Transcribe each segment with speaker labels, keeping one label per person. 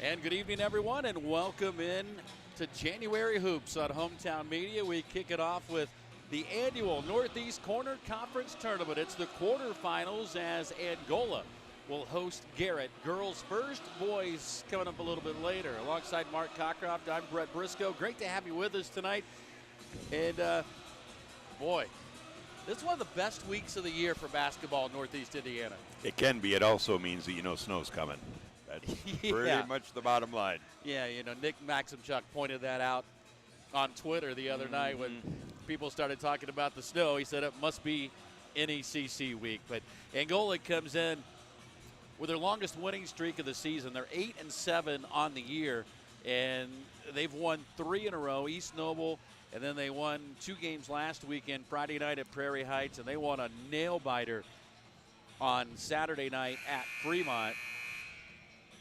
Speaker 1: And good evening, everyone, and welcome in to January Hoops on Hometown Media. We kick it off with the annual Northeast Corner Conference Tournament. It's the quarterfinals as Angola will host Garrett. Girls first, boys coming up a little bit later. Alongside Mark Cockcroft, I'm Brett Briscoe. Great to have you with us tonight. And, boy, this is one of the best weeks of the year for basketball in Northeast Indiana.
Speaker 2: It can be. It also means that you know snow's coming. That's pretty much the bottom line.
Speaker 1: Yeah, you know, Nick Maximchuk pointed that out on Twitter the other night when people started talking about the snow. He said it must be NECC week. But Angola comes in with their longest winning streak of the season. They're 8-7 on the year, and they've won 3 in a row. East Noble, and then they won 2 games last weekend, Friday night at Prairie Heights, and they won a nail-biter on Saturday night at Fremont.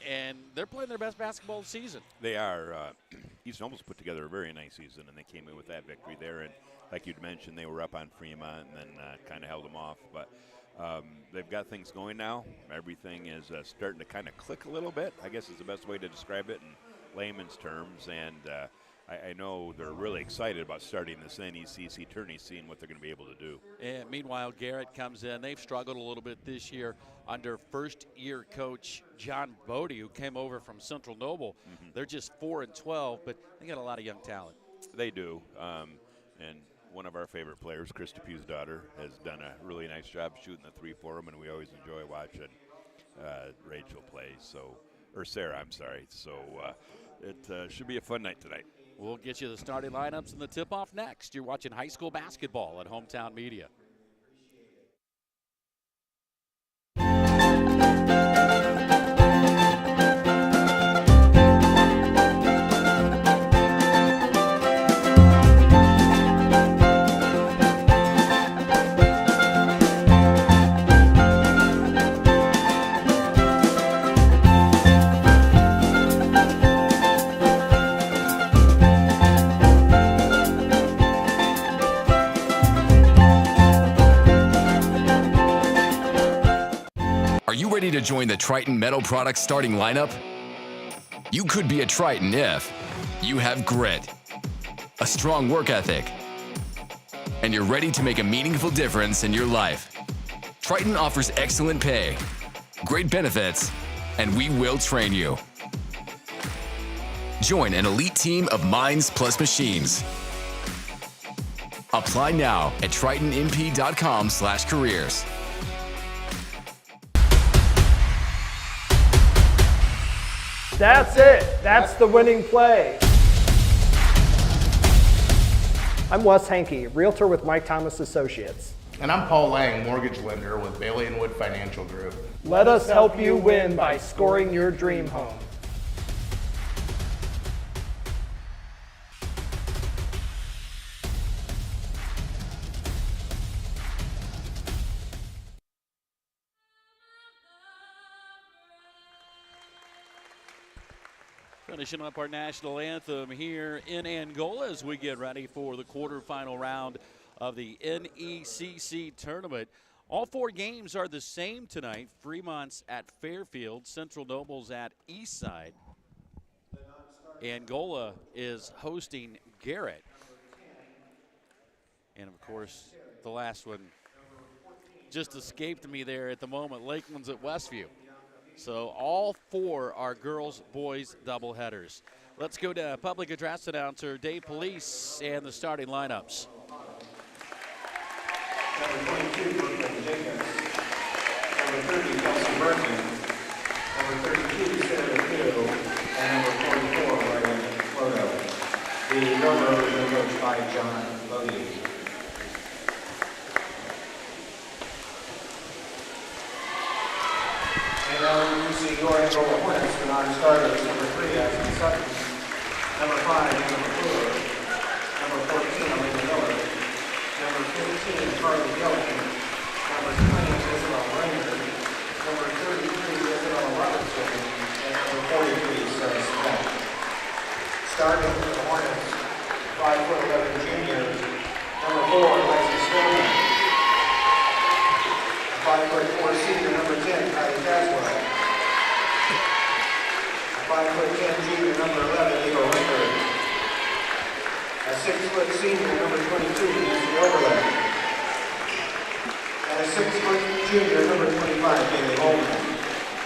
Speaker 1: And they're playing their best basketball of the season.
Speaker 2: They are. East Noble's put together a very nice season, and they came in with that victory there. And like you'd mentioned, they were up on Fremont and then kind of held them off. But they've got things going now. Everything is starting to kind of click a little bit, I guess is the best way to describe it in layman's terms. And I know they're really excited about starting this NECC tourney, seeing what they're going to be able to do.
Speaker 1: And meanwhile, Garrett comes in. They've struggled a little bit this year under first-year coach John Bodie, who came over from Central Noble. They're just 4-12, but they got a lot of young talent.
Speaker 2: They do. And one of our favorite players, Chris Depew's daughter, has done a really nice job shooting the three for them, and we always enjoy watching Rachel play. Or Sarah, I'm sorry. So it should be a fun night tonight.
Speaker 1: We'll get you the starting lineups and the tip-off next. You're watching high school basketball at Hometown Media.
Speaker 3: Ready to join the Triton Metal Products starting lineup? You could be a Triton if you have grit, a strong work ethic, and you're ready to make a meaningful difference in your life. Triton offers excellent pay, great benefits, and we will train you. Join an elite team of minds plus machines. Apply now at tritonmp.com/careers.
Speaker 4: That's it. That's the winning play. I'm Wes Hankey, Realtor with Mike Thomas Associates.
Speaker 5: And I'm Paul Lang, mortgage lender with Bailey & Wood Financial Group.
Speaker 4: Let us help you win by scoring your dream home.
Speaker 1: Finishing up our national anthem here in Angola as we get ready for the quarterfinal round of the NECC tournament. All 4 games are the same tonight. Fremont's at Fairfield, Central Noble's at Eastside. Angola is hosting Garrett. And of course, the last one just escaped me there at the moment. Lakeland's at Westview. So all 4 are girls-boys doubleheaders. Let's go to public address announcer Dave Police and the starting lineups.
Speaker 6: Number 22, Brooklyn Jacobs. Number 30, Kelsey Burton. Number 32, Sarah Pugh. And number 44, Ryan Floto. The number is coached by John Bodie. And now we see your Angola Hornets, the non-starters, number 3, Ashton Sutton, number 5, number 4, number 14, Elena Miller, number 15, Carly Gilligan, number 20, Isabel Ranger, number 33, Isabella Robertson, and number 43, Sarah Smith. Starting for the Hornets, 5'11" junior, number 4, Lexi Stillman. 5'4" senior, number 10, Kylie Caswell. 5'5" 5'10" junior, number 11, Eva Ricker. A 6' senior, number 22, Nancy Oberlin. And a 6' junior, number 25, Bailey Holman.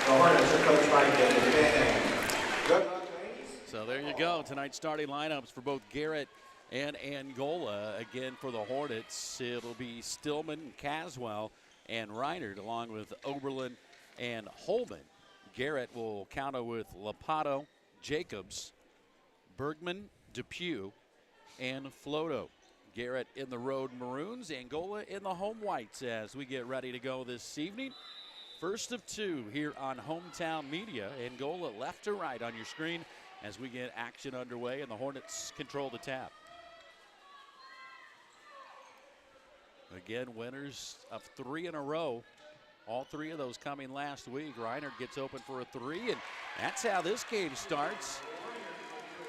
Speaker 6: The Hornets are coached by David Van. Good luck, ladies.
Speaker 1: So there you go. Tonight's starting lineups for both Garrett and Angola. Again, for the Hornets, it'll be Stillman, Caswell, and Reinert, along with Oberlin and Holman. Garrett will counter with Lapato, Jacobs, Bergman, Depew, and Floto. Garrett in the road maroons, Angola in the home whites as we get ready to go this evening. First of two here on Hometown Media. Angola left to right on your screen as we get action underway, and the Hornets control the tap. Again, winners of 3 in a row. All 3 of those coming last week. Reinert gets open for a 3, and that's how this game starts.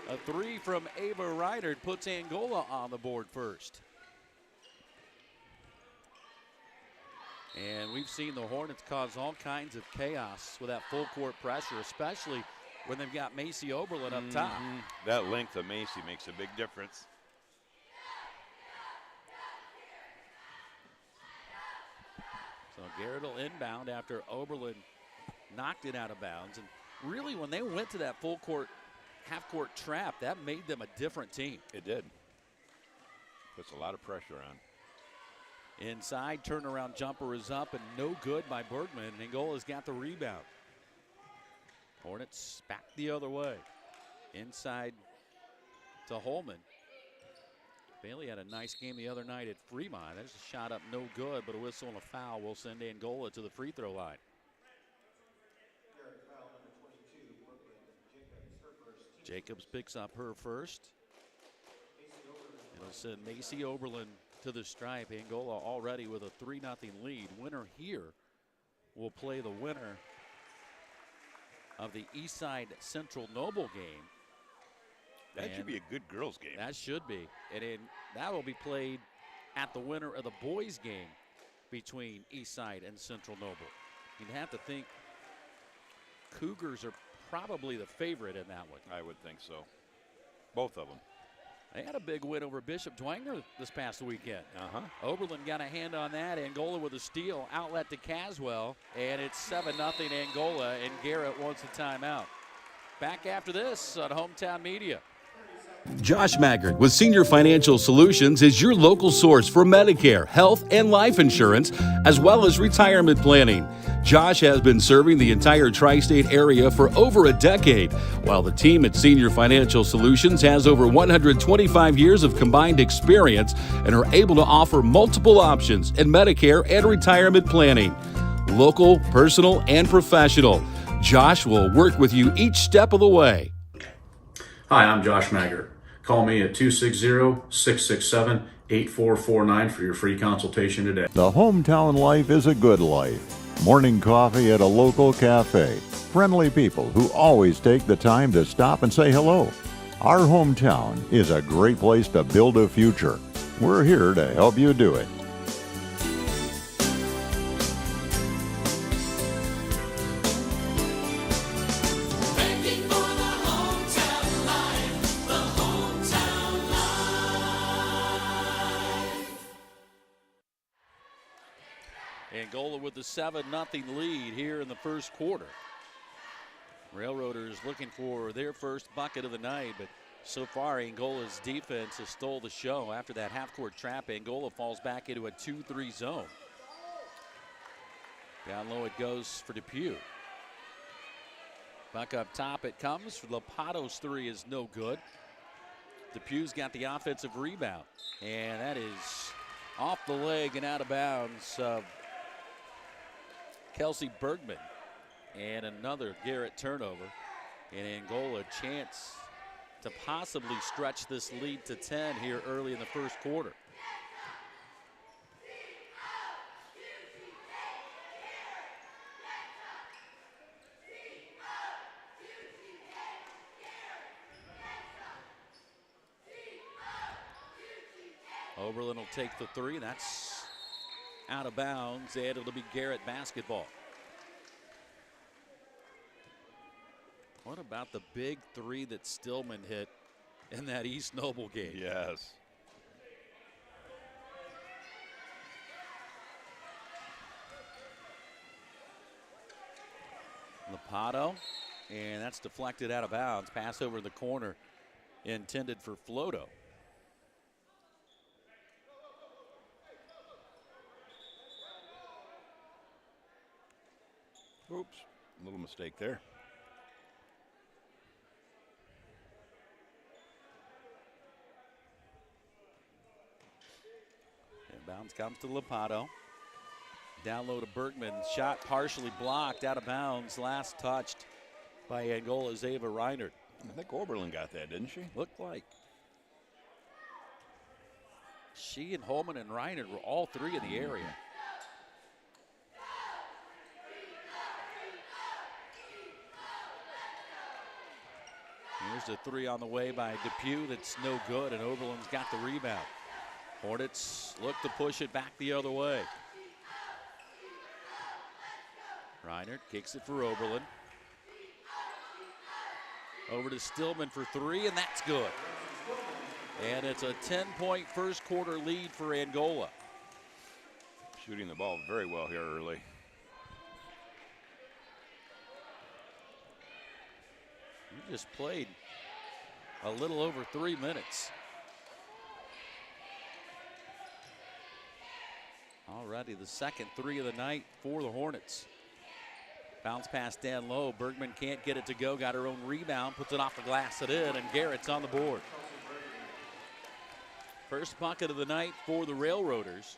Speaker 1: A 3 from Ava Reinert puts Angola on the board first. And we've seen the Hornets cause all kinds of chaos with that full court pressure, especially when they've got Macy Oberlin up top.
Speaker 2: That length of Macy makes a big difference.
Speaker 1: So Garrett will inbound after Oberlin knocked it out of bounds. And really, when they went to that full court, half court trap, that made them a different team.
Speaker 2: It did. Puts a lot of pressure on.
Speaker 1: Inside, turnaround jumper is up and no good by Bergman. Angola's got the rebound. Hornets back the other way. Inside to Holman. Bailey had a nice game the other night at Fremont. There's a shot up, no good, but a whistle and a foul will send Angola to the free throw line. Jacobs picks up her first. It'll send Macy Oberlin to the stripe. Angola already with a 3-0 lead. Winner here will play the winner of the Eastside Central Noble game.
Speaker 2: That should be a good girls game.
Speaker 1: That should be. And that will be played at the winner of the boys game between Eastside and Central Noble. You'd have to think Cougars are probably the favorite in that one.
Speaker 2: I would think so. Both of them.
Speaker 1: They had a big win over Bishop Dwenger this past weekend. Oberlin got a hand on that. Angola with a steal. Outlet to Caswell. And it's 7-0 Angola, and Garrett wants a timeout. Back after this on Hometown Media.
Speaker 7: Josh Maggard with Senior Financial Solutions is your local source for Medicare, health, and life insurance, as well as retirement planning. Josh has been serving the entire tri-state area for over a decade, while the team at Senior Financial Solutions has over 125 years of combined experience and are able to offer multiple options in Medicare and retirement planning. Local, personal, and professional. Josh will work with you each step of the way.
Speaker 8: Hi, I'm Josh Maggard. Call me at 260-667-8449 for your free consultation today.
Speaker 9: The hometown life is a good life. Morning coffee at a local cafe. Friendly people who always take the time to stop and say hello. Our hometown is a great place to build a future. We're here to help you do it.
Speaker 1: Angola with the 7-0 lead here in the first quarter. Railroaders looking for their first bucket of the night, but so far Angola's defense has stole the show. After that half-court trap, Angola falls back into a 2-3 zone. Down low it goes for Depew. Buck up top it comes. Lapato's 3 is no good. Depew's got the offensive rebound, and that is off the leg and out of bounds of Kelsey Bergman. And another Garrett turnover. And Angola a chance to possibly stretch this lead to 10 here early in the first quarter. Oberlin will take the 3. That's out of bounds, and it'll be Garrett basketball. What about the big three that Stillman hit in that East Noble game?
Speaker 2: Yes.
Speaker 1: Lepato, and that's deflected out of bounds. Pass over the corner intended for Floto.
Speaker 2: Oops, a little mistake there.
Speaker 1: And bounce comes to Lepato. Down low to Bergman. Shot partially blocked, out of bounds. Last touched by Angola's Ava Reinert.
Speaker 2: I think Oberlin got that, didn't she?
Speaker 1: Looked like. She and Holman and Reinert were all three in the area. Here's a three on the way by Depew that's no good, and Oberlin's got the rebound. Hornets look to push it back the other way. Reinert kicks it for Oberlin. Over to Stillman for three, and that's good. And it's a 10-point first quarter lead for Angola.
Speaker 2: Shooting the ball very well here early.
Speaker 1: You just played a little over 3 minutes. Alrighty, the second three of the night for the Hornets. Bounce pass down low. Bergman can't get it to go. Got her own rebound. Puts it off the glass and in, and Garrett's on the board. First bucket of the night for the Railroaders.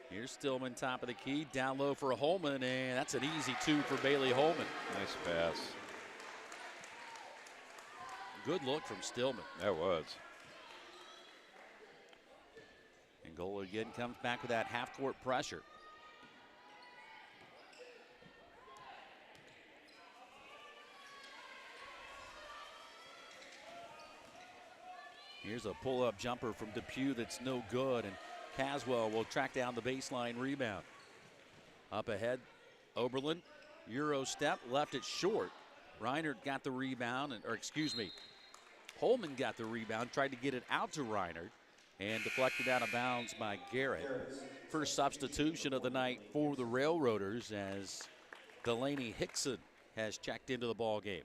Speaker 1: Here's Stillman, top of the key. Down low for Holman, and that's an easy two for Bailey Holman.
Speaker 2: Nice pass.
Speaker 1: Good look from Stillman.
Speaker 2: That was.
Speaker 1: Angola again comes back with that half-court pressure. Here's a pull-up jumper from Depew that's no good, and Caswell will track down the baseline rebound. Up ahead, Oberlin, Euro step, left it short. Reinert got the rebound, Holman got the rebound, tried to get it out to Reinert, and deflected out of bounds by Garrett. First substitution of the night for the Railroaders as Delaney Hickson has checked into the ball game.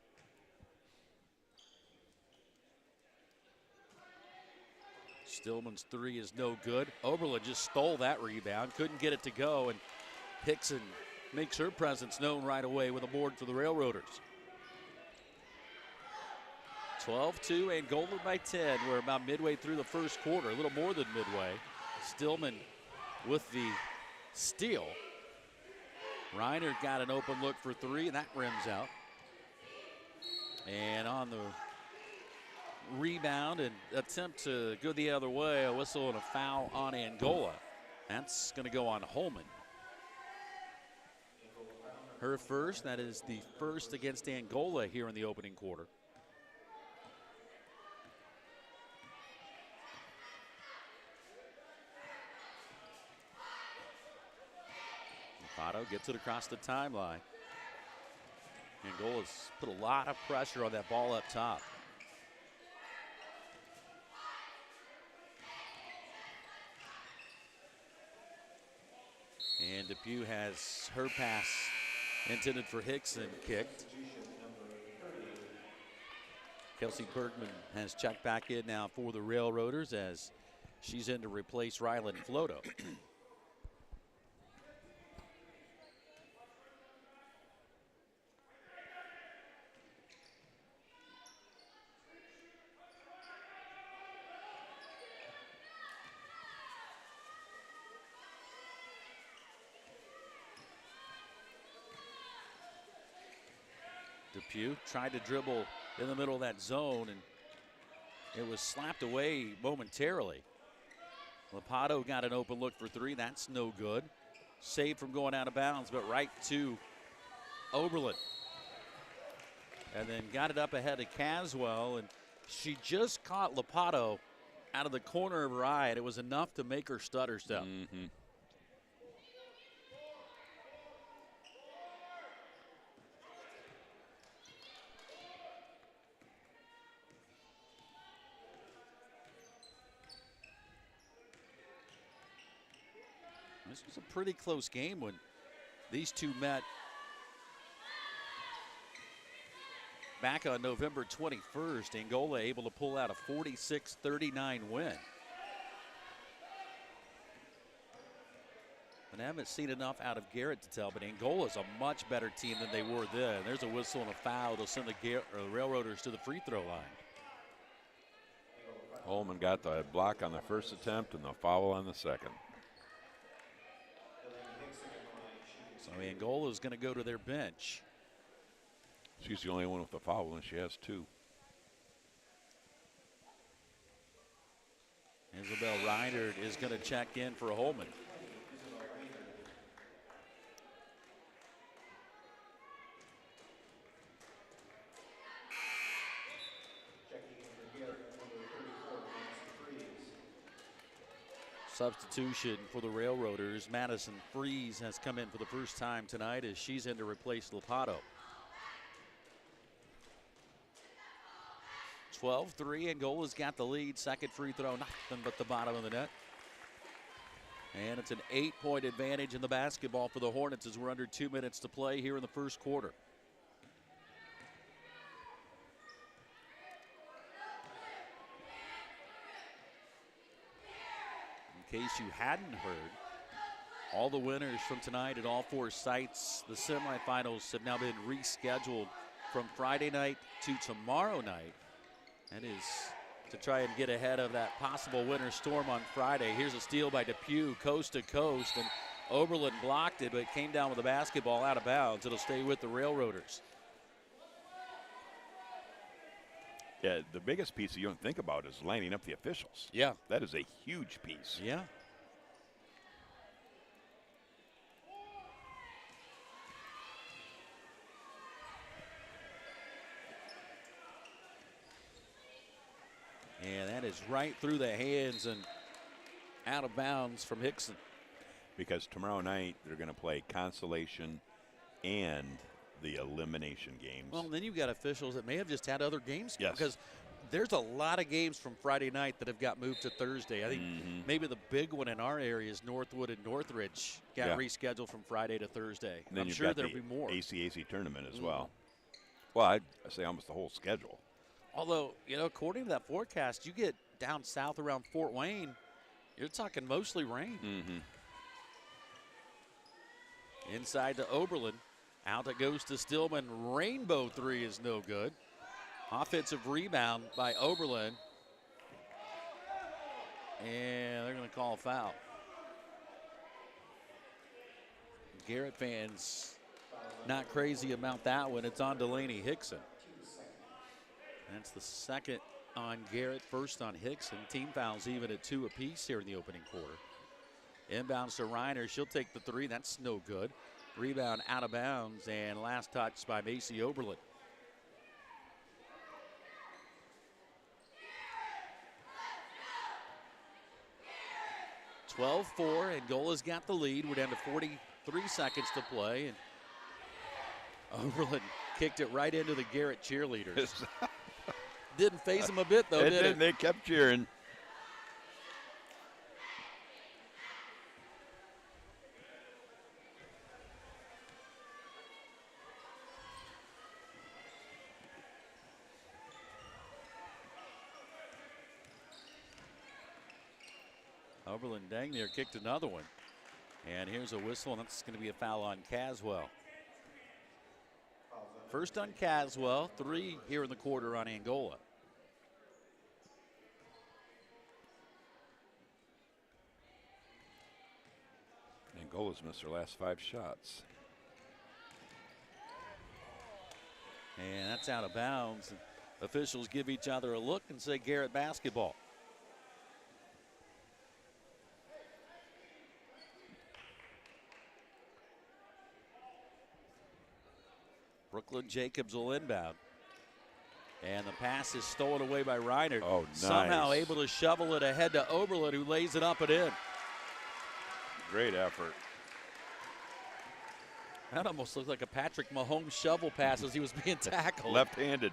Speaker 1: Stillman's three is no good. Oberlin just stole that rebound, couldn't get it to go, and Hickson makes her presence known right away with a board for the Railroaders. 12-2, Angola by 10. We're about midway through the first quarter, a little more than midway. Stillman with the steal. Reinert got an open look for three, and that rims out. And on the rebound and attempt to go the other way, a whistle and a foul on Angola. That's going to go on Holman. Her first, that is the first against Angola here in the opening quarter. Lepato gets it across the timeline. Angola's put a lot of pressure on that ball up top. And Depew has her pass intended for Hickson kicked. Kelsey Bergman has checked back in now for the Railroaders as she's in to replace Rylan Floto. Depew tried to dribble in the middle of that zone, and it was slapped away momentarily. Lepato got an open look for three. That's no good. Saved from going out of bounds, but right to Oberlin. And then got it up ahead of Caswell, and she just caught Lepato out of the corner of her eye, and it was enough to make her stutter step.
Speaker 2: Mm-hmm.
Speaker 1: This was a pretty close game when these two met back on November 21st. Angola able to pull out a 46-39 win. And I haven't seen enough out of Garrett to tell, but Angola's a much better team than they were then. There's a whistle and a foul. They'll send the Railroaders to the free throw line.
Speaker 2: Holman got the block on the first attempt and the foul on the second.
Speaker 1: So Angola's going to go to their bench.
Speaker 2: She's the only one with the foul, and she has 2.
Speaker 1: Isabel Reinert is going to check in for Holman. Substitution for the Railroaders. Madison Freeze has come in for the first time tonight as she's in to replace Lopato. 12-3, Angola's got the lead. Second free throw, nothing but the bottom of the net. And it's an 8-point advantage in the basketball for the Hornets as we're under 2 minutes to play here in the first quarter. In case you hadn't heard, all the winners from tonight at all 4 sites, the semifinals have now been rescheduled from Friday night to tomorrow night. That is to try and get ahead of that possible winter storm on Friday. Here's a steal by Depew, coast to coast, and Oberlin blocked it, but it came down with the basketball out of bounds. It'll stay with the Railroaders.
Speaker 2: Yeah, the biggest piece you don't think about is lining up the officials.
Speaker 1: Yeah.
Speaker 2: That is a huge piece.
Speaker 1: Yeah. And that is right through the hands and out of bounds from Hickson.
Speaker 2: Because tomorrow night they're going to play consolation and the elimination games.
Speaker 1: Well, then you've got officials that may have just had other games.
Speaker 2: Yes.
Speaker 1: Because there's a lot of games from Friday night that have got moved to Thursday. I think maybe the big one in our area is Northwood and Northridge got rescheduled from Friday to Thursday.
Speaker 2: And then
Speaker 1: I'm sure there'll be more.
Speaker 2: ACAC tournament as well. Well, I say almost the whole schedule.
Speaker 1: Although, you know, according to that forecast, you get down south around Fort Wayne, you're talking mostly rain. Inside to Oberlin. Out it goes to Stillman. Rainbow three is no good. Offensive rebound by Oberlin. And they're going to call a foul. Garrett fans not crazy about that one. It's on Delaney Hickson. That's the second on Garrett, first on Hickson. Team fouls even at 2 apiece here in the opening quarter. Inbounds to Reiner. She'll take the 3. That's no good. Rebound out of bounds, and last touch by Macy Oberlin. (12-4). Angola's got the lead. We're down to 43 seconds to play, and Oberlin kicked it right into the Garrett cheerleaders. Didn't phase them a bit, though, did it?
Speaker 2: They kept cheering.
Speaker 1: Oberlin dang near kicked another one. And here's a whistle, and that's going to be a foul on Caswell. First on Caswell, 3 here in the quarter on Angola.
Speaker 2: Angola's missed their last 5 shots.
Speaker 1: And that's out of bounds. Officials give each other a look and say Garrett basketball. Brooklyn Jacobs will inbound. And the pass is stolen away by Reiner.
Speaker 2: Oh, nice.
Speaker 1: Somehow able to shovel it ahead to Oberlin, who lays it up and in.
Speaker 2: Great effort.
Speaker 1: That almost looked like a Patrick Mahomes shovel pass as he was being tackled.
Speaker 2: Left-handed.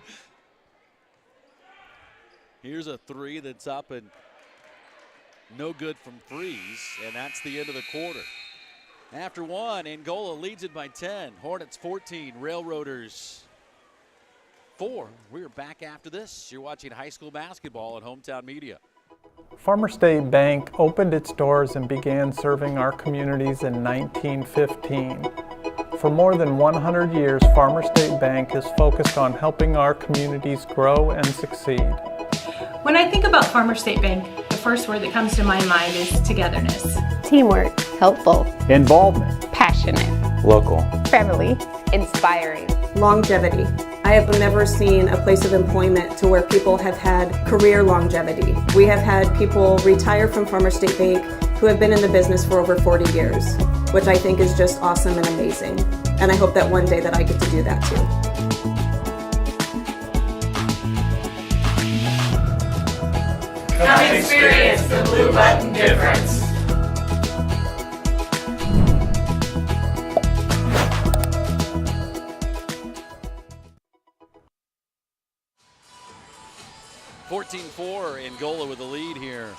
Speaker 1: Here's a 3 that's up and no good from Freeze, and that's the end of the quarter. After one, Angola leads it by 10. Hornets 14, Railroaders 4. We're back after this. You're watching high school basketball at Hometown Media.
Speaker 4: Farmer State Bank opened its doors and began serving our communities in 1915. For more than 100 years, Farmer State Bank is focused on helping our communities grow and succeed.
Speaker 10: When I think about Farmer State Bank, the first word that comes to my mind is togetherness.
Speaker 11: Teamwork. Helpful.
Speaker 4: Involvement.
Speaker 11: Passionate.
Speaker 4: Local.
Speaker 11: Family. Inspiring.
Speaker 12: Longevity. I have never seen a place of employment to where people have had career longevity. We have had people retire from Farmer State Bank who have been in the business for over 40 years, which I think is just awesome and amazing. And I hope that one day that I get to do that too.
Speaker 10: Come experience the blue button difference.
Speaker 1: Angola with the lead here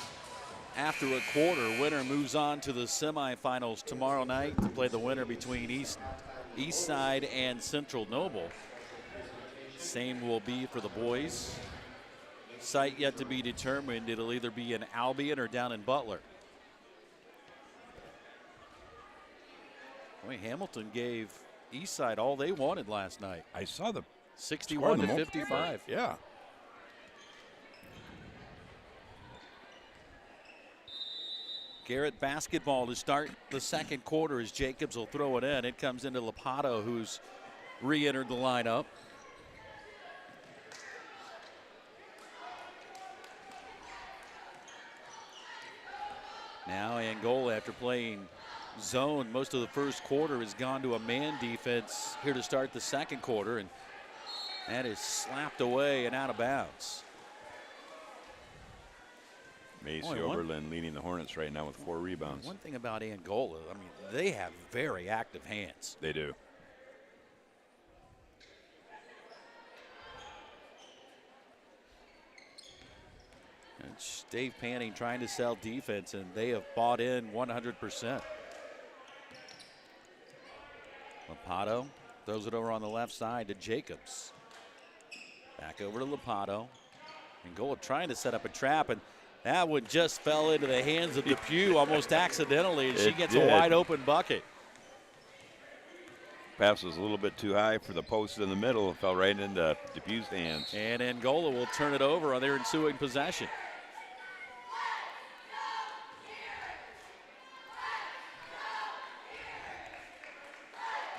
Speaker 1: after a quarter. Winner moves on to the semifinals tomorrow night to play the winner between East Side and Central Noble. Same will be for the boys. Site yet to be determined. It'll either be in Albion or down in Butler. Boy, Hamilton gave East Side all they wanted last night.
Speaker 2: I saw the
Speaker 1: 61 to 55.
Speaker 2: Yeah.
Speaker 1: Garrett basketball to start the second quarter as Jacobs will throw it in. It comes into Lapato, who's re-entered the lineup. Now Angola, after playing zone most of the first quarter, has gone to a man defense here to start the second quarter, and that is slapped away and out of bounds.
Speaker 2: Macy Oberlin leading the Hornets right now with 4 rebounds.
Speaker 1: One thing about Angola, I mean, they have very active hands.
Speaker 2: They do.
Speaker 1: And Dave Panning trying to sell defense, and they have bought in 100%. Lapato throws it over on the left side to Jacobs. Back over to Lapato. Angola trying to set up a trap, and that one just fell into the hands of Depew almost accidentally, and she gets a wide open bucket.
Speaker 2: Pass was a little bit too high for the post in the middle. It fell right into Depew's hands.
Speaker 1: And Angola will turn it over on their ensuing possession.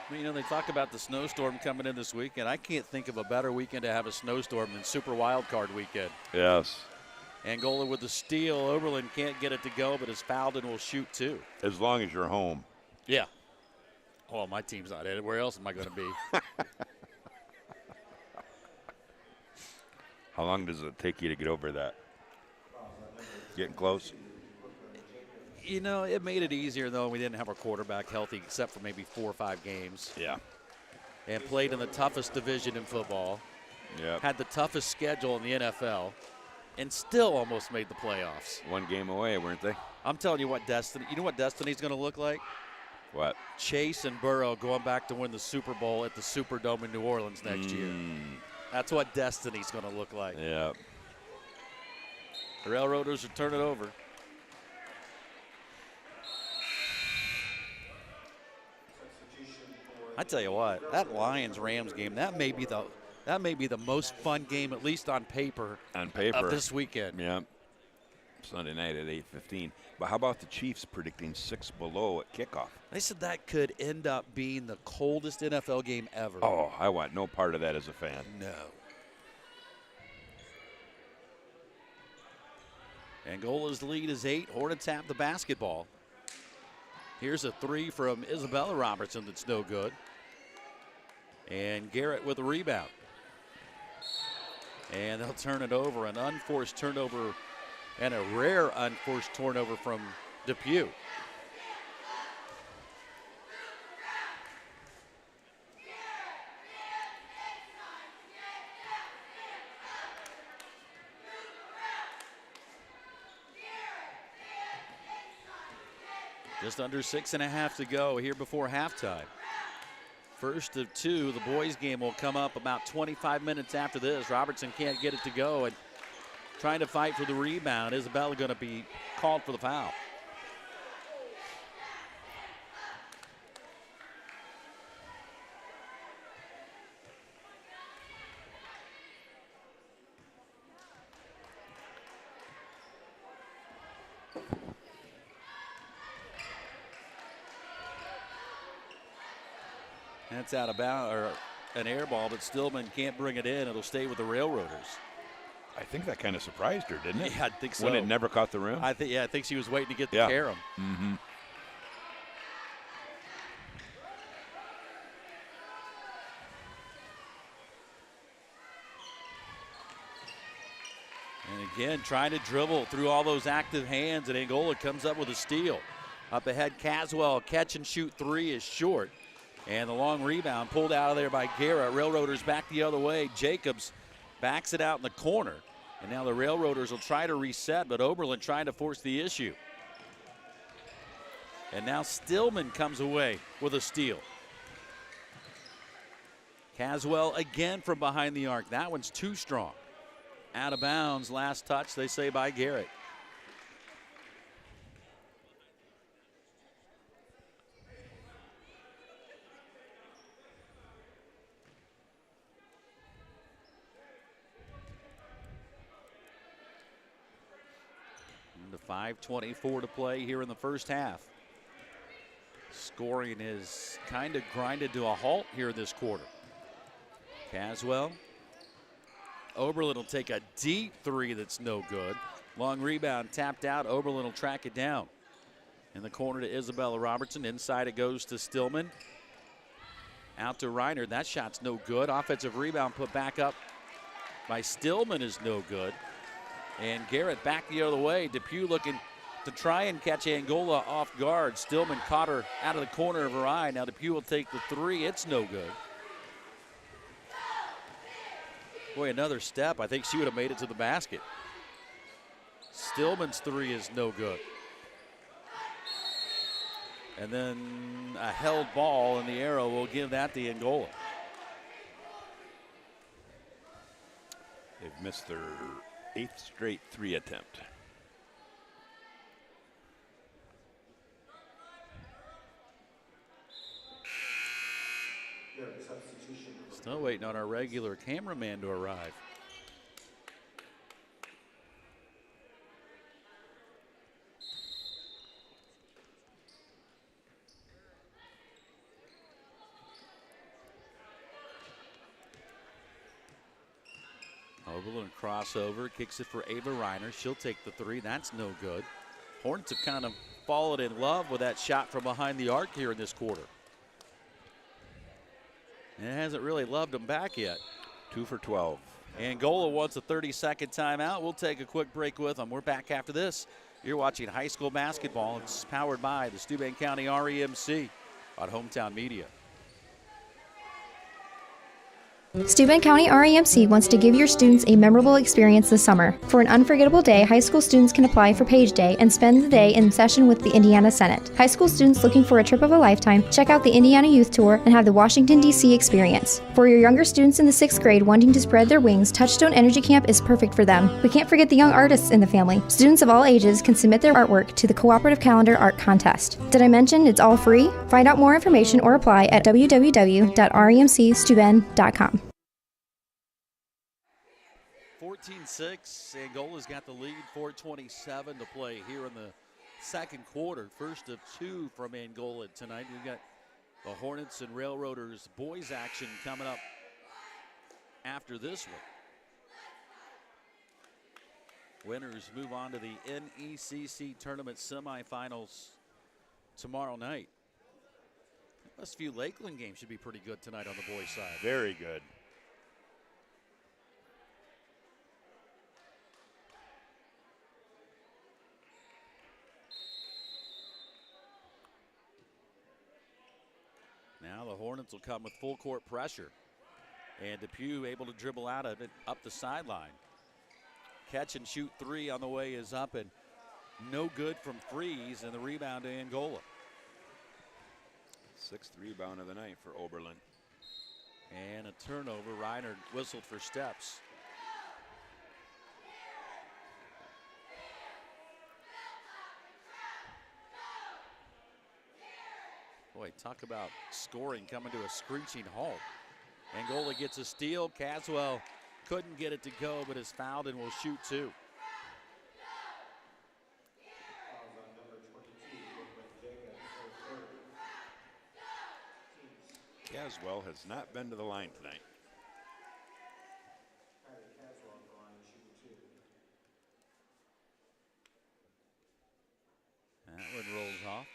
Speaker 1: You know, they talk about the snowstorm coming in this weekend. I can't think of a better weekend to have a snowstorm than Super Wildcard weekend.
Speaker 2: Yes.
Speaker 1: Angola with the steal. Oberlin can't get it to go, but is fouled and will shoot 2.
Speaker 2: As long as you're home.
Speaker 1: Yeah. Oh, my team's not in it. Where else am I going to be?
Speaker 2: How long does it take you to get over that? Getting close?
Speaker 1: You know, it made it easier, though. We didn't have our quarterback healthy except for maybe 4 or 5 games.
Speaker 2: Yeah.
Speaker 1: And played in the toughest division in football.
Speaker 2: Yeah.
Speaker 1: Had the toughest schedule in the NFL. And still almost made the playoffs.
Speaker 2: 1 game away, weren't they?
Speaker 1: I'm telling you what, Destiny. You know what Destiny's going to look like?
Speaker 2: What?
Speaker 1: Chase and Burrow going back to win the Super Bowl at the Superdome in New Orleans next year. That's what Destiny's going to look like.
Speaker 2: Yeah.
Speaker 1: The Railroaders will turn it over. I tell you what, that Lions-Rams game, that may be the most fun game, at least on paper. Of this weekend.
Speaker 2: Yeah. Sunday night at 8:15. But how about the Chiefs predicting 6 below at kickoff?
Speaker 1: They said that could end up being the coldest NFL game ever.
Speaker 2: Oh, I want no part of that as a fan.
Speaker 1: No. Angola's lead is 8. Hornets have the basketball. Here's a 3 from Isabella Robertson that's no good. And Garrett with a rebound. And they'll turn it over. An unforced turnover and a rare unforced turnover from Depew. Just under 6.5 to go here before halftime. First of two, the boys game will come up about 25 minutes after this. Robertson can't get it to go and trying to fight for the rebound. Isabella going to be called for the foul. That's out of bounds, or an air ball, but Stillman can't bring it in. It'll stay with the Railroaders.
Speaker 2: I think that kind of surprised her, didn't it?
Speaker 1: Yeah, I think so.
Speaker 2: When it never caught the rim?
Speaker 1: I think she was waiting to get the carom.
Speaker 2: Mm-hmm.
Speaker 1: And again, trying to dribble through all those active hands, and Angola comes up with a steal. Up ahead, Caswell, catch and shoot three is short. And the long rebound pulled out of there by Garrett. Railroaders back the other way. Jacobs backs it out in the corner. And now the Railroaders will try to reset, but Oberlin trying to force the issue. And now Stillman comes away with a steal. Caswell again from behind the arc. That one's too strong. Out of bounds, last touch, they say, by Garrett. The 5:24 to play here in the first half. Scoring is kind of grinded to a halt here this quarter. Caswell. Oberlin will take a deep three that's no good. Long rebound tapped out. Oberlin will track it down. In the corner to Isabella Robertson. Inside it goes to Stillman. Out to Reiner. That shot's no good. Offensive rebound put back up by Stillman is no good. And Garrett back the other way. Depew looking to try and catch Angola off guard. Stillman caught her out of the corner of her eye. Now Depew will take the three. It's no good. Boy, another step. I think she would have made it to the basket. Stillman's three is no good. And then a held ball in the arrow will give that to Angola.
Speaker 2: They've missed their 8th straight three attempt.
Speaker 1: Still waiting on our regular cameraman to arrive. Oberlin crossover, kicks it for Ava Reiner. She'll take the three. That's no good. Hornets have kind of fallen in love with that shot from behind the arc here in this quarter. And it hasn't really loved them back yet.
Speaker 2: 2 for 12.
Speaker 1: Angola wants a 30-second timeout. We'll take a quick break with them. We're back after this. You're watching high school basketball. It's powered by the Steuben County REMC on Hometown Media.
Speaker 13: Steuben County REMC wants to give your students a memorable experience this summer. For an unforgettable day, high school students can apply for Page Day and spend the day in session with the Indiana Senate. High school students looking for a trip of a lifetime, check out the Indiana Youth Tour and have the Washington, D.C. experience. For your younger students in the 6th grade wanting to spread their wings, Touchstone Energy Camp is perfect for them. We can't forget the young artists in the family. Students of all ages can submit their artwork to the Cooperative Calendar Art Contest. Did I mention it's all free? Find out more information or apply at www.remcsteuben.com.
Speaker 1: 14-6, Angola's got the lead, 4:27 to play here in the second quarter. First of two from Angola tonight. We've got the Hornets and Railroaders boys action coming up after this one. Winners move on to the NECC tournament semifinals tomorrow night. Westview Lakeland game should be pretty good tonight on the boys' side.
Speaker 2: Very good.
Speaker 1: Now the Hornets will come with full court pressure. And Depew able to dribble out of it up the sideline. Catch and shoot three on the way is up and no good from Freeze, and the rebound to Angola.
Speaker 2: 6th rebound of the night for Oberlin.
Speaker 1: And a turnover. Reiner whistled for steps. Boy, talk about scoring coming to a screeching halt. Angola gets a steal. Caswell couldn't get it to go, but is fouled and will shoot 2.
Speaker 2: Caswell has not been to the line tonight.
Speaker 1: That one rolls off.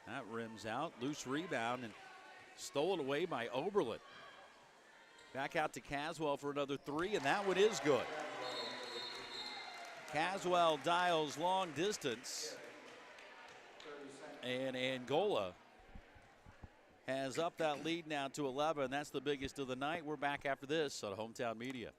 Speaker 1: That rims out. Loose rebound and stolen away by Oberlin. Back out to Caswell for another 3, and that one is good. Caswell dials long distance. And Angola has up that lead now to 11. That's the biggest of the night. We're back after this on Hometown Media.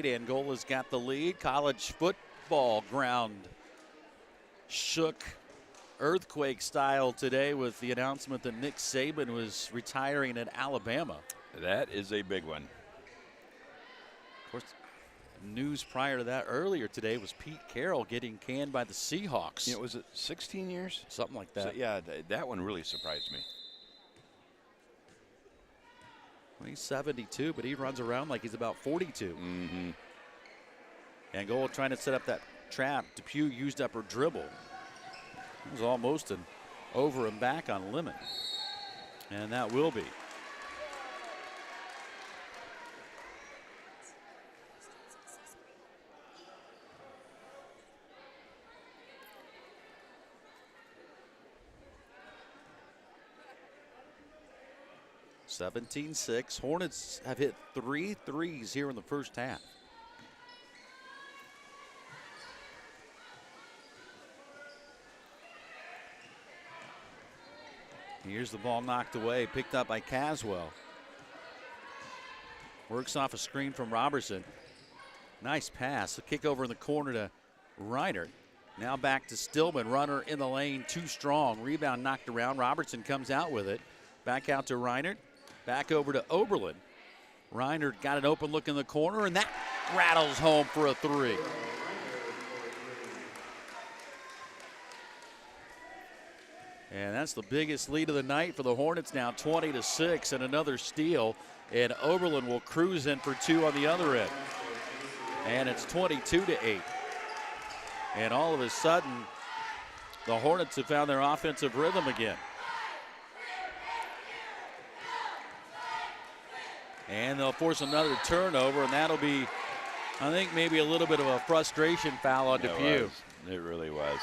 Speaker 1: Angola's got the lead. College football ground shook earthquake style today with the announcement that Nick Saban was retiring at Alabama.
Speaker 2: That is a big one.
Speaker 1: Of course, news prior to that earlier today was Pete Carroll getting canned by the Seahawks.
Speaker 2: Yeah, was it 16 years?
Speaker 1: Something like that.
Speaker 2: So, yeah, that one really surprised me.
Speaker 1: Well, he's 72, but he runs around like he's about 42.
Speaker 2: Mm-hmm.
Speaker 1: Angola trying to set up that trap. Depew used up her dribble. It was almost an over and back on limit. And that will be. (17-6). Hornets have hit 3 threes here in the first half. Here's the ball knocked away, picked up by Caswell. Works off a screen from Robertson. Nice pass. A kick over in the corner to Reiner. Now back to Stillman. Runner in the lane, too strong. Rebound knocked around. Robertson comes out with it. Back out to Reiner. Back over to Oberlin. Reiner got an open look in the corner, and that rattles home for a 3. And that's the biggest lead of the night for the Hornets now, 20-6, and another steal. And Oberlin will cruise in for 2 on the other end. And it's 22-8. And all of a sudden, the Hornets have found their offensive rhythm again. And they'll force another turnover, and that'll be, I think, maybe a little bit of a frustration foul on Depew.
Speaker 2: It really was.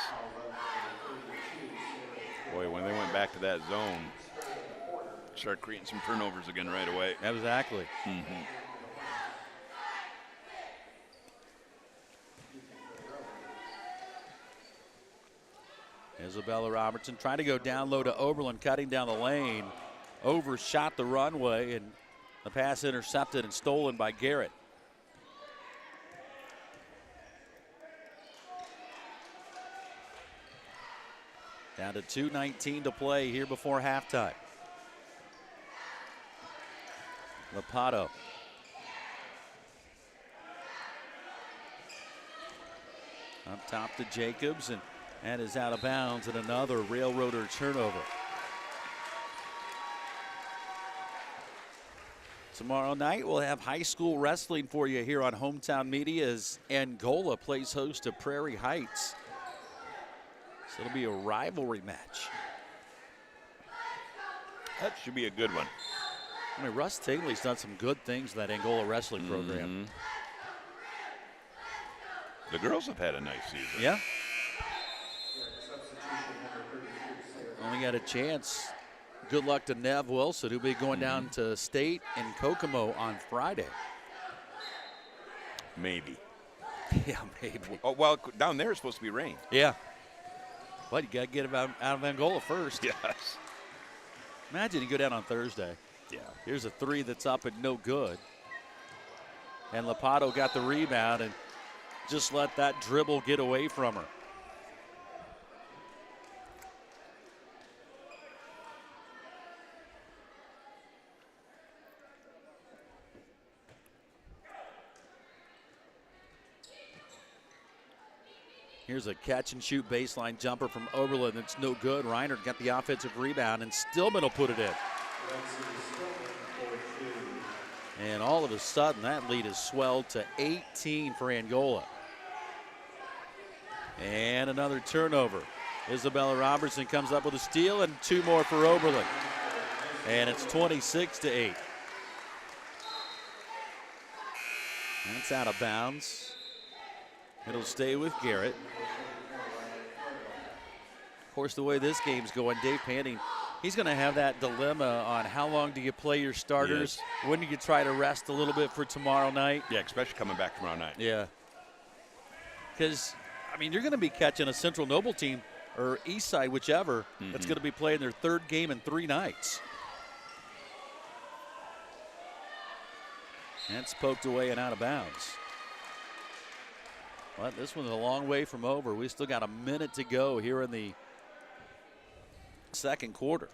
Speaker 2: Boy, when they went back to that zone, start creating some turnovers again right away.
Speaker 1: Exactly.
Speaker 2: Mm-hmm.
Speaker 1: Isabella Robertson trying to go down low to Oberlin, cutting down the lane. Overshot the runway, and the pass intercepted and stolen by Garrett. Down to 2:19 to play here before halftime. Lapato. Up top to Jacobs, and that is out of bounds, and another Railroader turnover. Tomorrow night, we'll have high school wrestling for you here on Hometown Media as Angola plays host to Prairie Heights. So it'll be a rivalry match.
Speaker 2: That should be a good one.
Speaker 1: I mean, Russ Tingley's done some good things in that Angola wrestling program.
Speaker 2: The girls have had a nice season.
Speaker 1: Yeah. Only got a chance. Good luck to Nev Wilson, who'll be going down to State in Kokomo on Friday.
Speaker 2: Maybe.
Speaker 1: Yeah, maybe.
Speaker 2: Oh, well, down there it's supposed to be rain.
Speaker 1: Yeah. But you got to get him out of Angola first.
Speaker 2: Yes.
Speaker 1: Imagine you go down on Thursday.
Speaker 2: Yeah.
Speaker 1: Here's a three that's up and no good. And Lopato got the rebound and just let that dribble get away from her. Here's a catch-and-shoot baseline jumper from Oberlin that's no good. Reinert got the offensive rebound, and Stillman will put it in. And all of a sudden, that lead has swelled to 18 for Angola. And another turnover. Isabella Robertson comes up with a steal, and two more for Oberlin. And it's 26-8. That's out of bounds. It'll stay with Garrett. Of course, the way this game's going, Dave Panning, he's going to have that dilemma on how long do you play your starters?
Speaker 2: Yes.
Speaker 1: When do you try to rest a little bit for tomorrow night?
Speaker 2: Yeah, especially coming back tomorrow night.
Speaker 1: Yeah. Because, I mean, you're going to be catching a Central Noble team or East Side, whichever, that's going to be playing their third game in 3 nights. And it's poked away and out of bounds. But this one's a long way from over. We still got a minute to go here in the second quarter.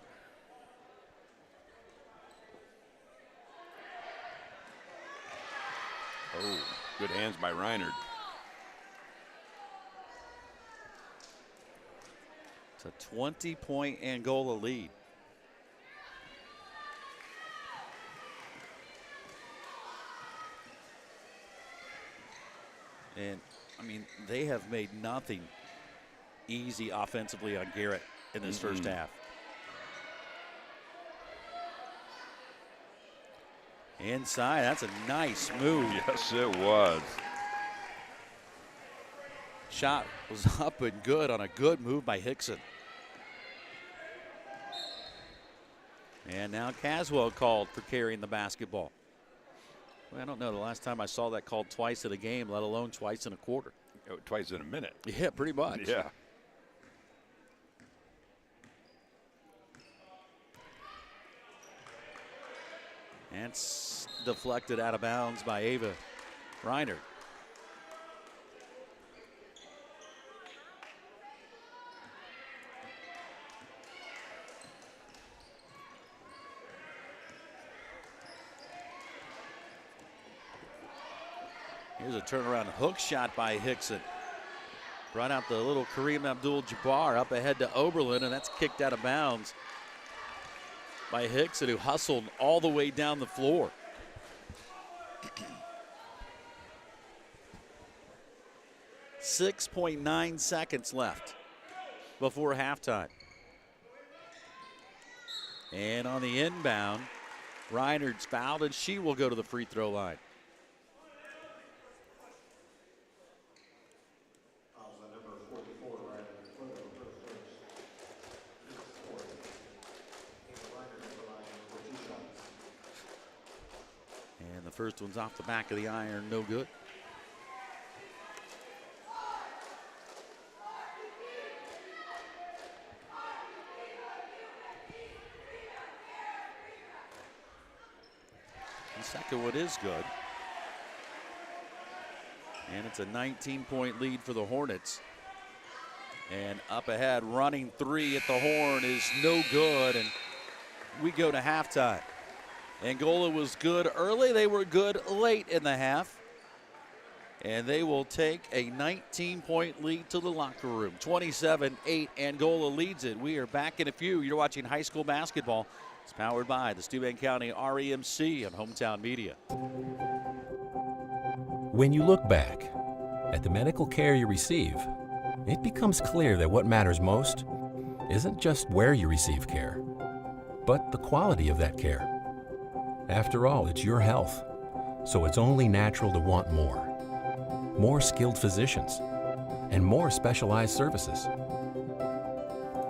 Speaker 2: Oh, good hands by Reinert.
Speaker 1: It's a 20-point Angola lead. And, I mean, they have made nothing easy offensively on Garrett in this first half. Inside, that's a nice move.
Speaker 2: Yes, it was.
Speaker 1: Shot was up and good on a good move by Hickson. And now Caswell called for carrying the basketball. Well, I don't know the last time I saw that called twice in a game, let alone twice in a quarter.
Speaker 2: Oh, twice in a minute.
Speaker 1: Yeah, pretty much.
Speaker 2: Yeah.
Speaker 1: And it's deflected out of bounds by Ava Reinert. Here's a turnaround hook shot by Hickson. Brought out the little Kareem Abdul-Jabbar up ahead to Oberlin, and that's kicked out of bounds by Hickson, who hustled all the way down the floor. .9 seconds left before halftime. And on the inbound, Reinert's fouled, and she will go to the free throw line. And the first one's off the back of the iron, no good. The second one is good. And it's a 19-point lead for the Hornets. And up ahead, running three at the horn is no good, and we go to halftime. Angola was good early. They were good late in the half. And they will take a 19-point lead to the locker room. 27-8, Angola leads it. We are back in a few. You're watching high school basketball. It's powered by the Steuben County REMC and Hometown Media.
Speaker 14: When you look back at the medical care you receive it becomes clear that what matters most isn't just where you receive care, but the quality of that care. After all, it's your health, so it's only natural to want more. More skilled physicians and more specialized services.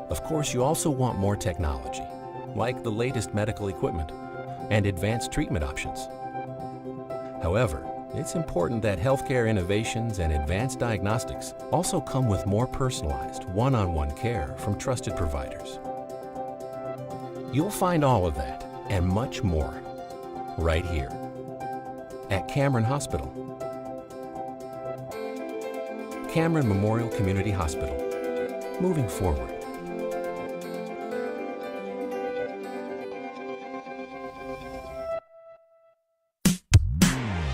Speaker 14: Of course, you also want more technology, like the latest medical equipment and advanced treatment options. However, it's important that healthcare innovations and advanced diagnostics also come with more personalized, one-on-one care from trusted providers. You'll find all of that and much more right here at Cameron Hospital. Cameron Memorial Community Hospital, moving forward.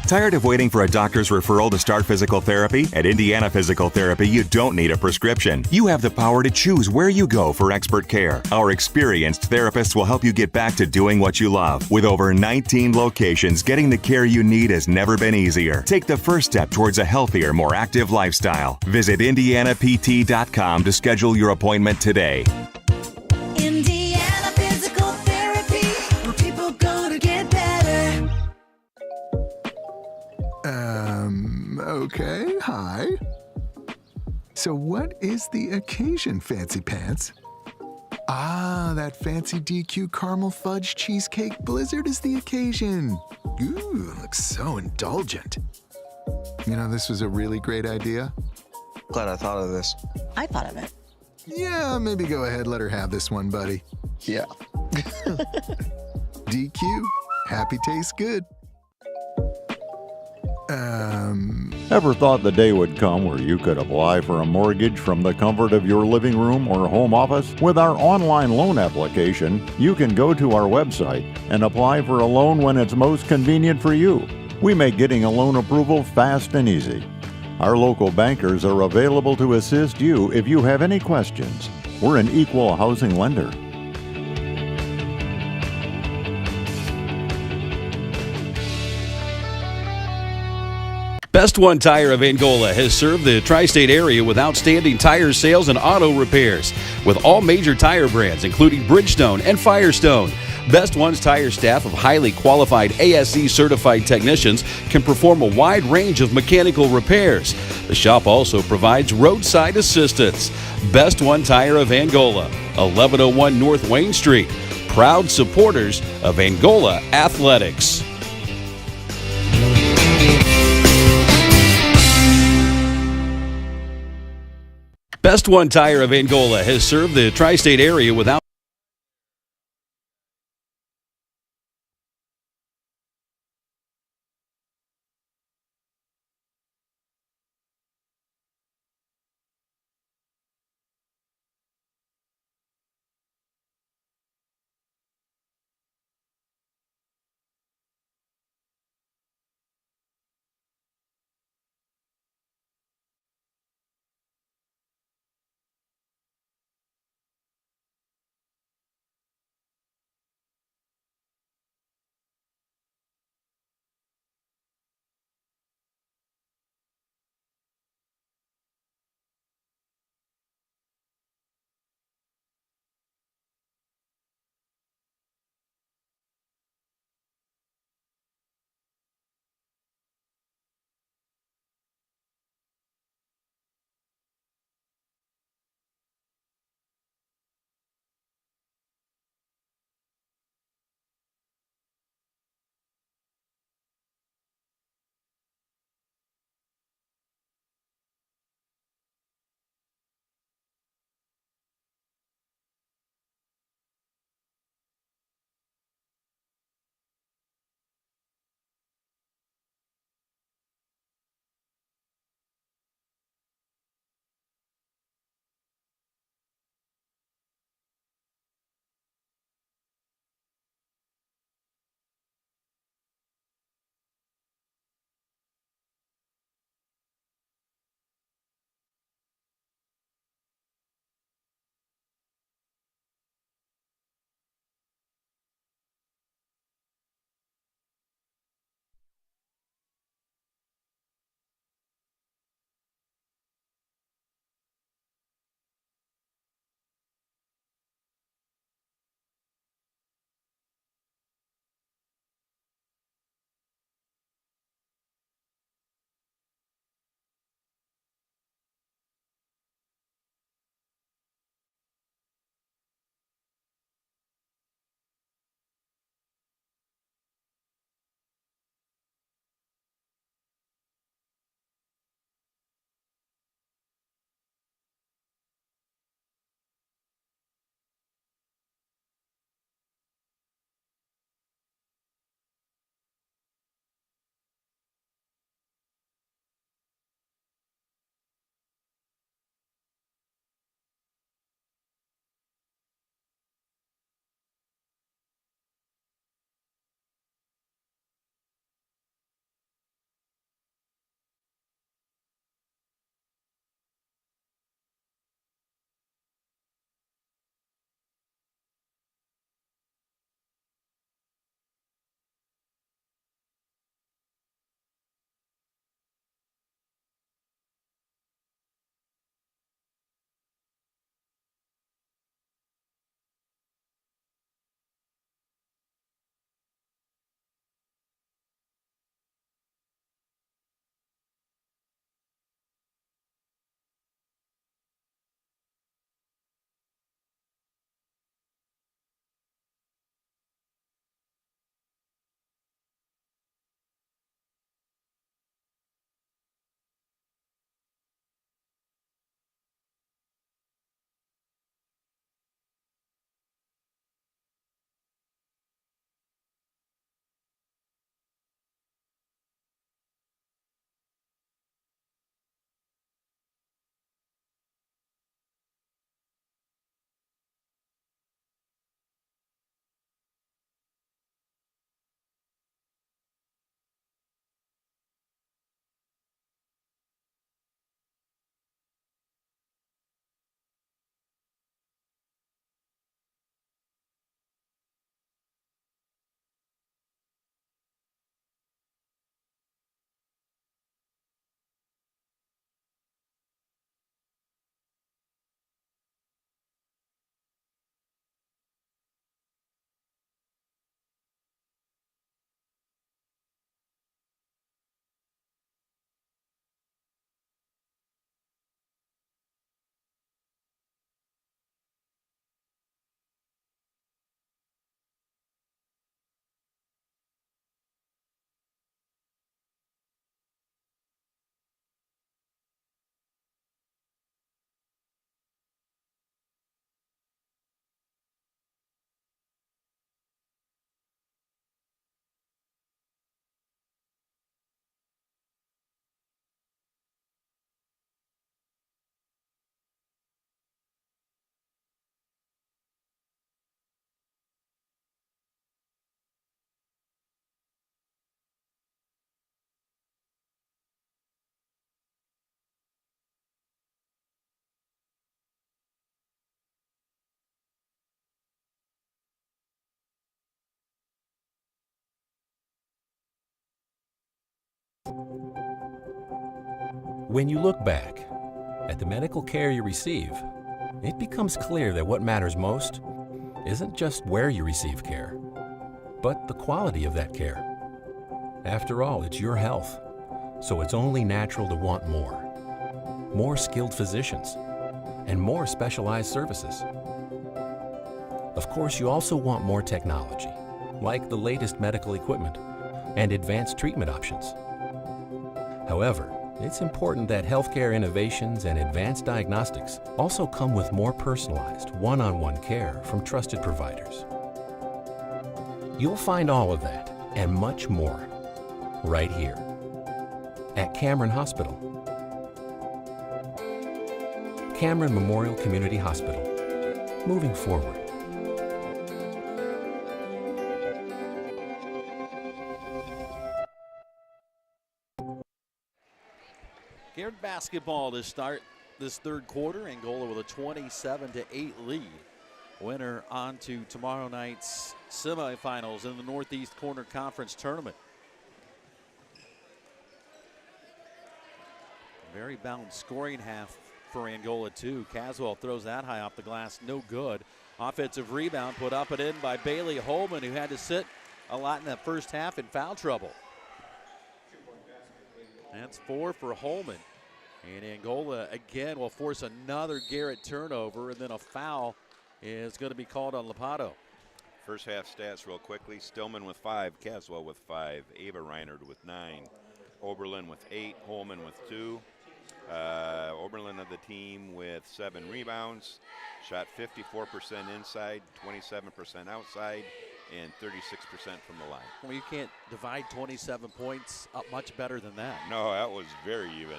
Speaker 15: Tired of waiting for a doctor's referral to start physical therapy? At Indiana Physical Therapy, you don't need a prescription. You have the power to choose where you go for expert care. Our experienced therapists will help you get back to doing what you love. With over 19 locations, getting the care you need has never been easier. Take the first step towards a healthier, more active lifestyle. Visit IndianaPT.com to schedule your appointment today.
Speaker 16: Indiana Physical Therapy, where people go to get better.
Speaker 17: Okay, hi. So what is the occasion, Fancy Pants? Ah, that fancy DQ caramel fudge cheesecake blizzard is the occasion. Ooh, looks so indulgent. You know, this was a really great idea.
Speaker 18: Glad I thought of this.
Speaker 19: I thought of it.
Speaker 17: Yeah, maybe go ahead, let her have this one, buddy.
Speaker 18: Yeah.
Speaker 17: DQ, happy tastes good.
Speaker 9: Ever thought the day would come where you could apply for a mortgage from the comfort of your living room or home office? With our online loan application, you can go to our website and apply for a loan when it's most convenient for you. We make getting a loan approval fast and easy. Our local bankers are available to assist you if you have any questions. We're an equal housing lender.
Speaker 7: Best One Tire of Angola has served the tri-state area with outstanding tire sales and auto repairs. With all major tire brands, including Bridgestone and Firestone. Best One's tire staff of highly qualified ASE certified technicians can perform a wide range of mechanical repairs. The shop also provides roadside assistance. Best One Tire of Angola, 1101 North Wayne Street. Proud supporters of Angola Athletics. Best One Tire of Angola has served the tri-state area without
Speaker 14: When you look back at the medical care you receive, it becomes clear that what matters most isn't just where you receive care, but the quality of that care. After all, it's your health, so it's only natural to want more. More skilled physicians and more specialized services. Of course, you also want more technology, like the latest medical equipment and advanced treatment options. However, it's important that healthcare innovations and advanced diagnostics also come with more personalized, one-on-one care from trusted providers. You'll find all of that and much more right here at Cameron Hospital. Cameron Memorial Community Hospital, moving forward.
Speaker 1: Garrett basketball to start this third quarter. Angola with a 27-8 lead. Winner on to tomorrow night's semifinals in the Northeast Corner Conference Tournament. Very balanced scoring half for Angola too. Caswell throws that high off the glass, no good. Offensive rebound put up and in by Bailey Holman, who had to sit a lot in that first half in foul trouble. That's 4 for Holman. And Angola again will force another Garrett turnover, and then a foul is going to be called on Lapato.
Speaker 2: First half stats real quickly. Stillman with 5, Caswell with 5, Ava Reinhardt with 9, Oberlin with 8, Holman with 2. Oberlin of the team with 7 rebounds, shot 54% inside, 27% outside, and 36% from the line.
Speaker 1: Well, you can't divide 27 points up much better than that.
Speaker 2: No, that was very even.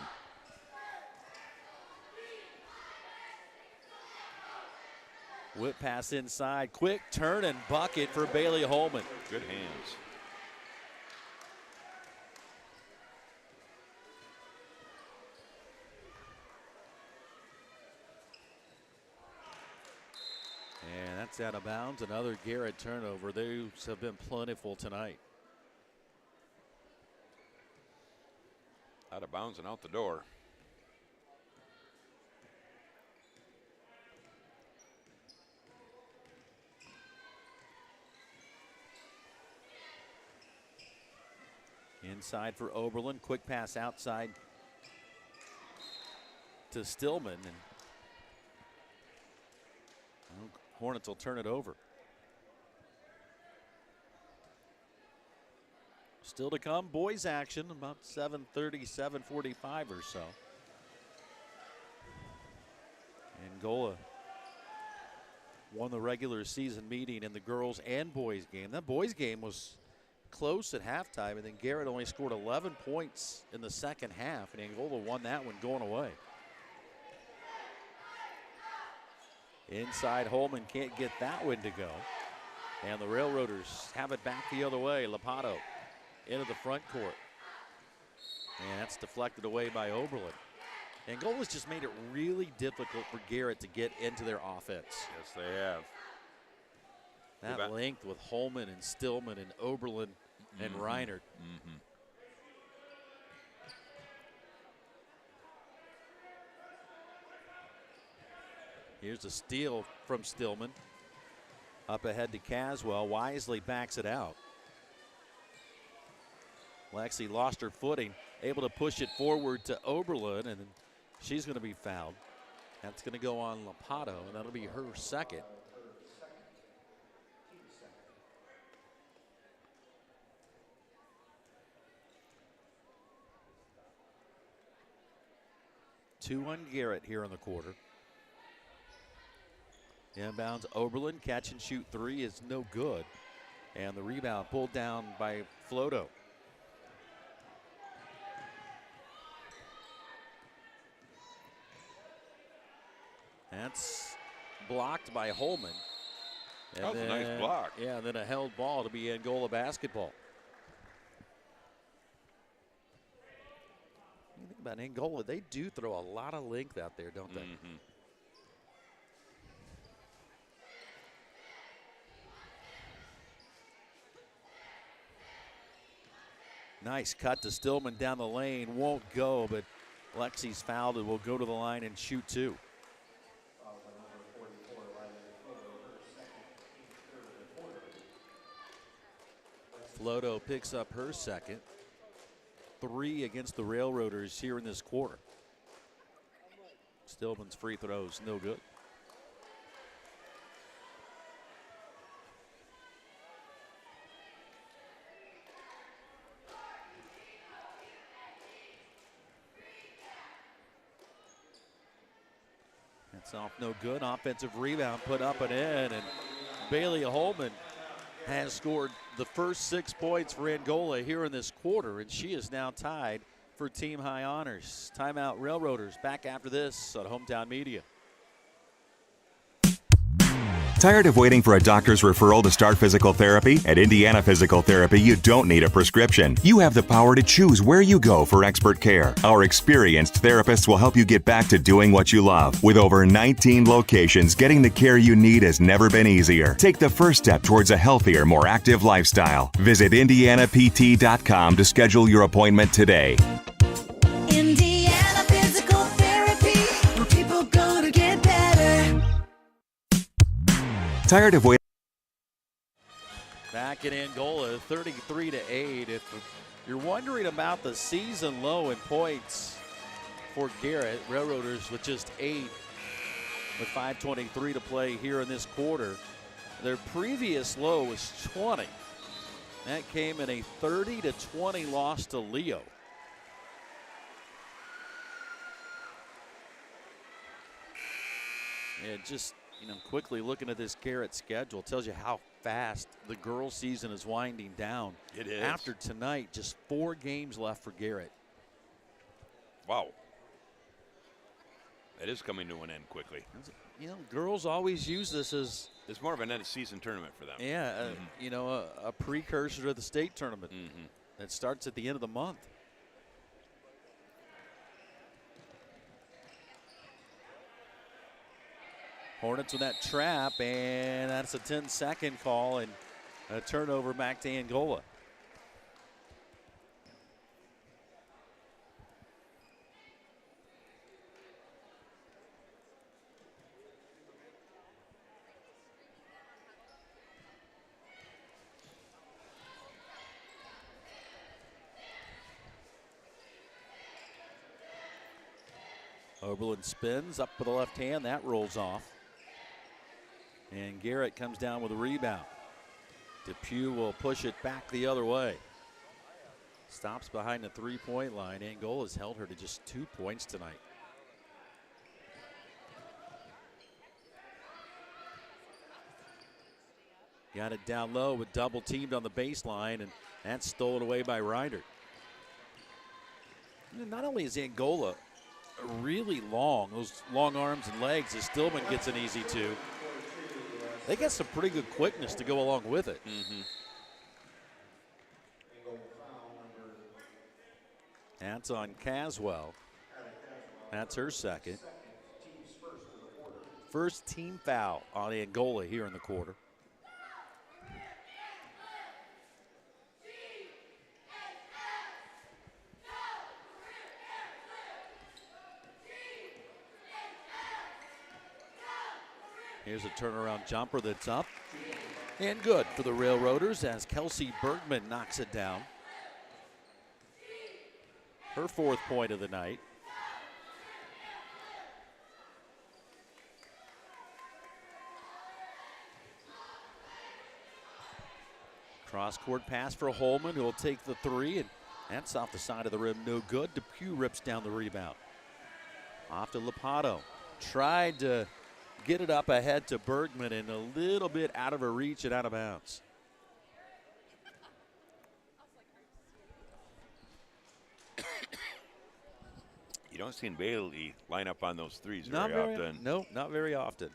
Speaker 1: Whip pass inside, quick turn and bucket for Bailey Holman.
Speaker 2: Good hands.
Speaker 1: And that's out of bounds. Another Garrett turnover. Those have been plentiful tonight.
Speaker 2: Out of bounds and out the door.
Speaker 1: Inside for Oberlin. Quick pass outside to Stillman. And Hornets will turn it over. Still to come, boys action, about 7:30, 7:45 or so. Angola won the regular season meeting in the girls and boys game. That boys game was close at halftime, and then Garrett only scored 11 points in the second half, and Angola won that one going away. Inside, Holman can't get that one to go. And the Railroaders have it back the other way. Lapato into the front court. And that's deflected away by Oberlin. Angola's just made it really difficult for Garrett to get into their offense.
Speaker 2: Yes, they have.
Speaker 1: That length with Holman and Stillman and Oberlin and Reinhardt. Here's a steal from Stillman. Up ahead to Caswell. Wisely backs it out. Lexi lost her footing, able to push it forward to Oberlin, and she's going to be fouled. That's going to go on Lapato, and that'll be her second. Two on Garrett here in the quarter. Inbounds Oberlin, catch and shoot three is no good. And the rebound pulled down by Floto. That's blocked by Holman. And
Speaker 2: that was a nice block.
Speaker 1: Yeah, and then a held ball to be Angola basketball. You think about Angola, they do throw a lot of length out there, don't they? Nice cut to Stillman down the lane. Won't go, but Lexi's fouled and will go to the line and shoot 2. Floto picks up her second. 3 against the Railroaders here in this quarter. Stillman's free throws, no good. That's off, no good. Offensive rebound put up and in, and Bailey Holman has scored the first 6 points for Angola here in this quarter, and she is now tied for team high honors. Timeout Railroaders. Back after this on Hometown Media.
Speaker 15: Tired of waiting for a doctor's referral to start physical therapy? At Indiana Physical Therapy, you don't need a prescription. You have the power to choose where you go for expert care. Our experienced therapists will help you get back to doing what you love. With over 19 locations, getting the care you need has never been easier. Take the first step towards a healthier, more active lifestyle. Visit IndianaPT.com to schedule your appointment today.
Speaker 16: Indiana Physical Therapy, where people go to get better.
Speaker 15: Tired of waiting?
Speaker 1: Back in Angola, 33-8. If you're wondering about the season low in points for Garrett, Railroaders with just 8 with 5:23 to play here in this quarter. Their previous low was 20. That came in a 30-20 loss to Leo. And just, quickly looking at this Garrett schedule tells you how fast the girls' season is winding down.
Speaker 2: It is.
Speaker 1: After tonight, just 4 games left for Garrett.
Speaker 2: Wow. That is coming to an end quickly.
Speaker 1: Girls always use this as...
Speaker 2: It's more of an end of season tournament for them.
Speaker 1: Yeah, a precursor to the state tournament that starts at the end of the month. Hornets with that trap, and that's a 10-second call and a turnover back to Angola. Oberlin spins up with the left hand. That rolls off. And Garrett comes down with a rebound. Depew will push it back the other way. Stops behind the three-point line. Angola's held her to just 2 points tonight. Got it down low with double teamed on the baseline, and that's stolen away by Ryder. Not only is Angola really long, those long arms and legs, as Stillman gets an easy 2. They got some pretty good quickness to go along with it. That's on Caswell. That's her second. First team foul on Angola here in the quarter. Here's a turnaround jumper that's up and good for the Railroaders as Kelsey Bergman knocks it down. Her 4th point of the night. Cross-court pass for Holman, who will take the 3, and that's off the side of the rim, no good. Depew rips down the rebound. Off to Lopato. Tried to get it up ahead to Bergman and a little bit out of her reach and out of bounds.
Speaker 2: You don't see Bailey line up on those threes very often.
Speaker 1: No, not very often.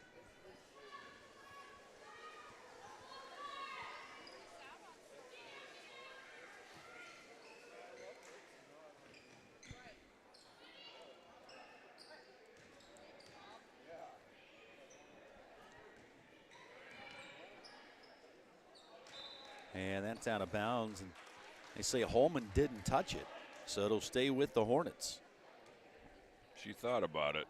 Speaker 1: And that's out of bounds. And They say Holman didn't touch it, so it'll stay with the Hornets.
Speaker 2: She thought about it.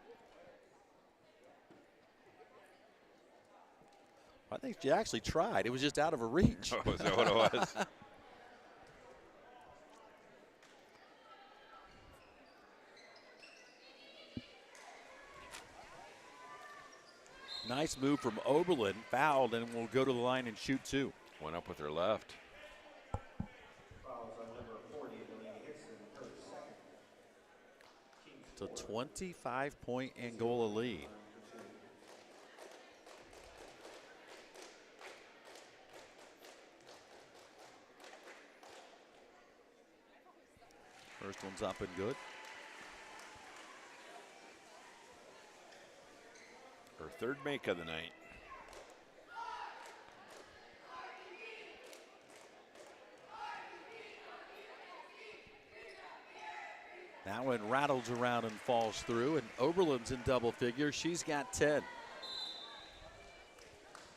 Speaker 1: I think she actually tried. It was just out of her reach.
Speaker 2: Oh, is that what it was?
Speaker 1: Nice move from Oberlin. Fouled and will go to the line and shoot two.
Speaker 2: Went up with her left.
Speaker 1: It's a 25-point Angola lead. First one's up and good.
Speaker 2: Her third make of the night.
Speaker 1: That one rattles around and falls through, and Oberlin's in double figures. She's got 10.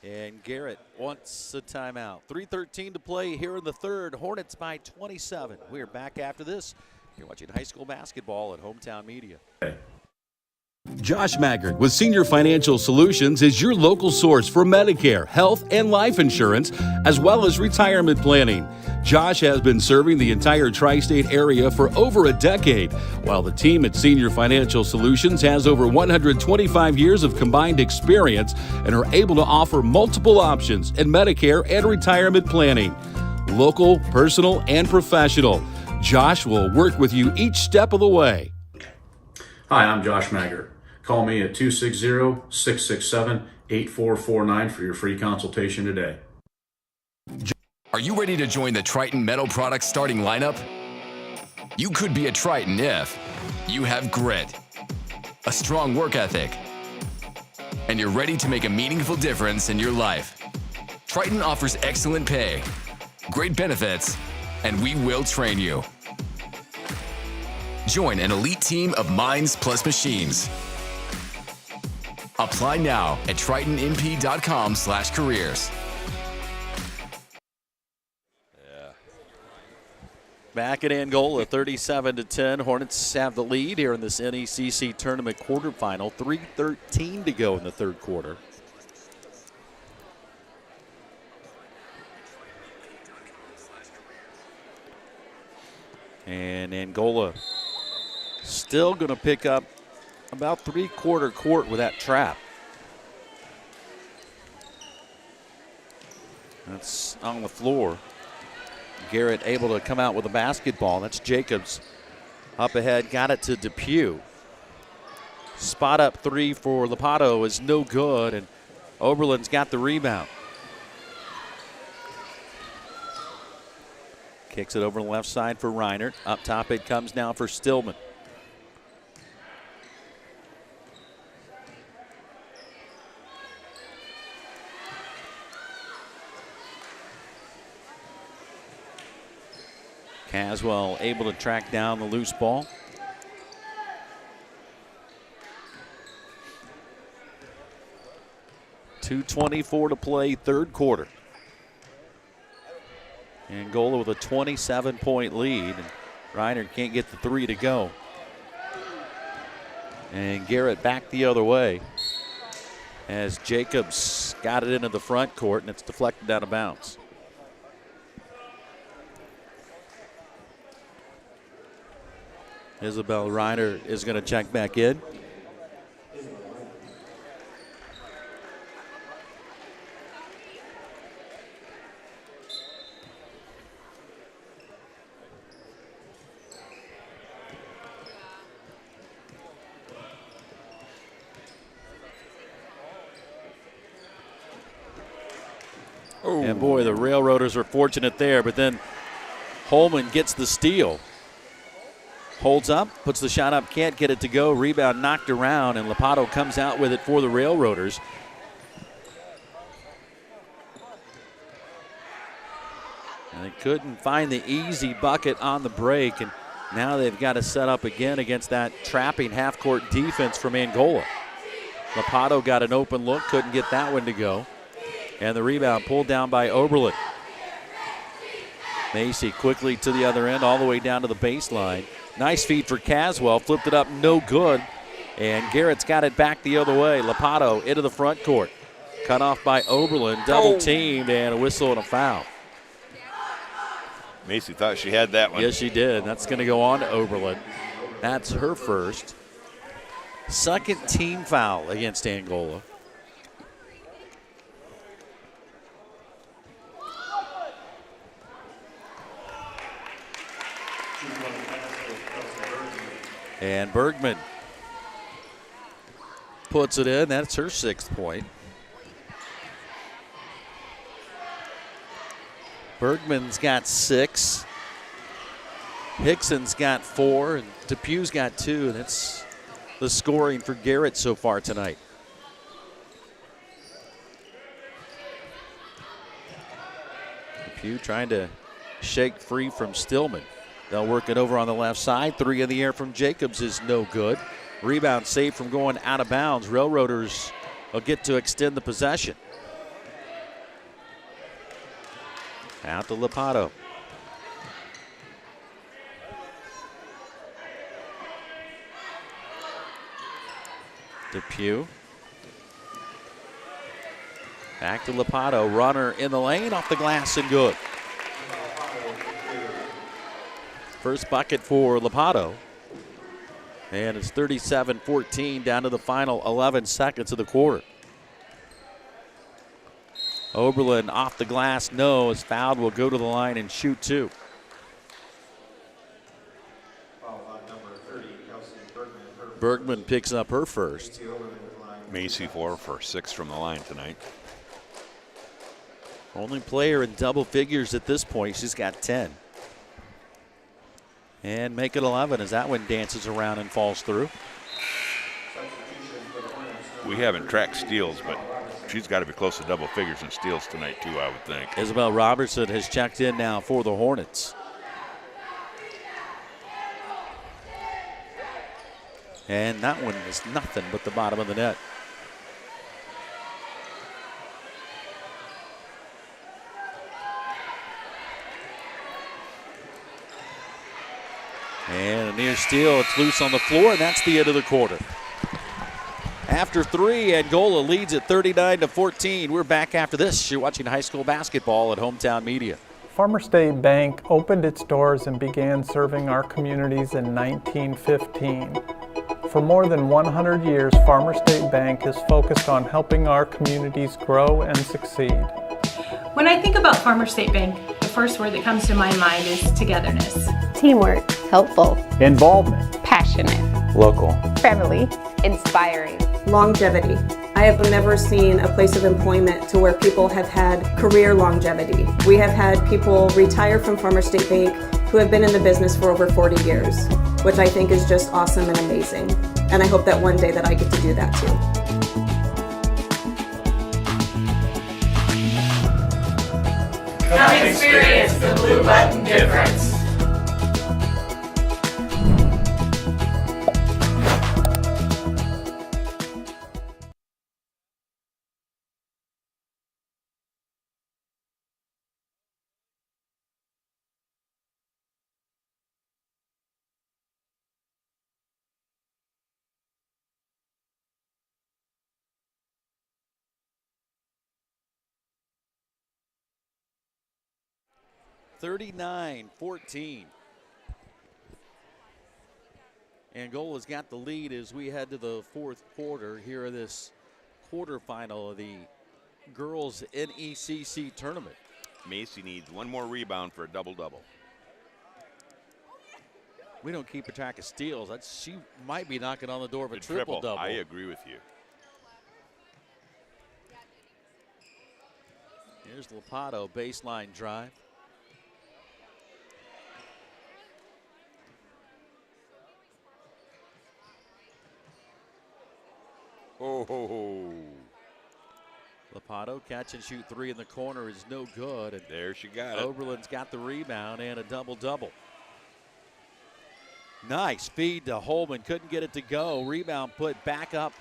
Speaker 1: And Garrett wants a timeout. 3:13 to play here in the third. Hornets by 27. We're back after this. You're watching high school basketball at Hometown Media.
Speaker 7: Josh Maggard with Senior Financial Solutions is your local source for Medicare, health, and life insurance, as well as retirement planning. Josh has been serving the entire tri-state area for over a decade, while the team at Senior Financial Solutions has over 125 years of combined experience and are able to offer multiple options in Medicare and retirement planning. Local, personal, and professional. Josh will work with you each step of the way.
Speaker 8: Hi, I'm Josh Maggard. Call me at 260-667-8449 for your free consultation today.
Speaker 3: Are you ready to join the Triton Metal Products starting lineup? You could be a Triton if you have grit, a strong work ethic, and you're ready to make a meaningful difference in your life. Triton offers excellent pay, great benefits, and we will train you. Join an elite team of minds plus machines. Apply now at tritonmp.com/careers.
Speaker 1: Back at Angola, 37-10. Hornets have the lead here in this NECC tournament quarterfinal. 3:13 to go in the third quarter. And Angola still going to pick up about three-quarter court with that trap. That's on the floor. Garrett able to come out with a basketball. That's Jacobs up ahead, got it to Depew. Spot up three for Lopato is no good, and Oberlin's got the rebound. Kicks it over the left side for Reinert. Up top it comes now for Stillman. Caswell able to track down the loose ball. .224 to play, third quarter. Angola with a 27-point lead, and Reiner can't get the three to go. And Garrett back the other way as Jacobs got it into the front court, and it's deflected out of bounds. Isabel Reiner is going to check back in. And boy, the Railroaders are fortunate there, but then Holman gets the steal. Holds up, puts the shot up, can't get it to go. Rebound knocked around, and Lopato comes out with it for the Railroaders. And they couldn't find the easy bucket on the break, and now they've got to set up again against that trapping half-court defense from Angola. Lopato got an open look, couldn't get that one to go. And the rebound pulled down by Oberlin. Macy quickly to the other end, all the way down to the baseline. Nice feed for Caswell, flipped it up, no good. And Garrett's got it back the other way. Lapato into the front court. Cut off by Oberlin, double teamed, and a whistle and a foul.
Speaker 2: Macy thought she had that one.
Speaker 1: Yes, she did. That's going to go on to Oberlin. That's her first. Second team foul against Angola. And Bergman puts it in. That's her 6th point. Bergman's got 6. Hickson's got 4. And Depew's got 2. That's the scoring for Garrett so far tonight. Depew trying to shake free from Stillman. They'll work it over on the left side. 3 in the air from Jacobs is no good. Rebound saved from going out of bounds. Railroaders will get to extend the possession. Out to Lapato. Depew. Back to Lapato. Runner in the lane, off the glass and good. First bucket for Lapato. And it's 37-14 down to the final 11 seconds of the quarter. Oberlin off the glass, no. Is fouled, will go to the line and shoot 2. Bergman picks up her first.
Speaker 2: Macy 4 for 6 from the line tonight.
Speaker 1: Only player in double figures at this point. She's got 10. And make it 11 as that one dances around and falls through.
Speaker 2: We haven't tracked steals, but she's got to be close to double figures in steals tonight too, I would think.
Speaker 1: Isabel Robertson has checked in now for the Hornets. And that one is nothing but the bottom of the net. And a near steal, it's loose on the floor, and that's the end of the quarter. After 3, Angola leads at 39-14. We're back after this. You're watching high school basketball at Hometown Media.
Speaker 4: Farmer State Bank opened its doors and began serving our communities in 1915. For more than 100 years, Farmer State Bank is focused on helping our communities grow and succeed.
Speaker 10: When I think about Farmer State Bank, the first word that comes to my mind is togetherness.
Speaker 11: Teamwork. Helpful.
Speaker 19: Involvement.
Speaker 11: Passionate.
Speaker 19: Local.
Speaker 11: Family. Inspiring.
Speaker 12: Longevity. I have never seen a place of employment to where people have had career longevity. We have had people retire from Farmer State Bank who have been in the business for over 40 years, which I think is just awesome and amazing. And I hope that one day that I get to do that too.
Speaker 16: Come experience the Blue Button difference.
Speaker 1: (39-14). Angola's got the lead as we head to the 4th quarter here in this quarterfinal of the girls NECC tournament.
Speaker 2: Macy needs one more rebound for a double-double.
Speaker 1: We don't keep a track of steals. She might be knocking on the door of a triple-double.
Speaker 2: I agree with you.
Speaker 1: Here's Lapato, baseline drive.
Speaker 2: Oh.
Speaker 1: Lapato catch and shoot 3 in the corner is no good. And
Speaker 2: there she got it.
Speaker 1: Oberlin's got the rebound and a double-double. Nice feed to Holman. Couldn't get it to go. Rebound put back up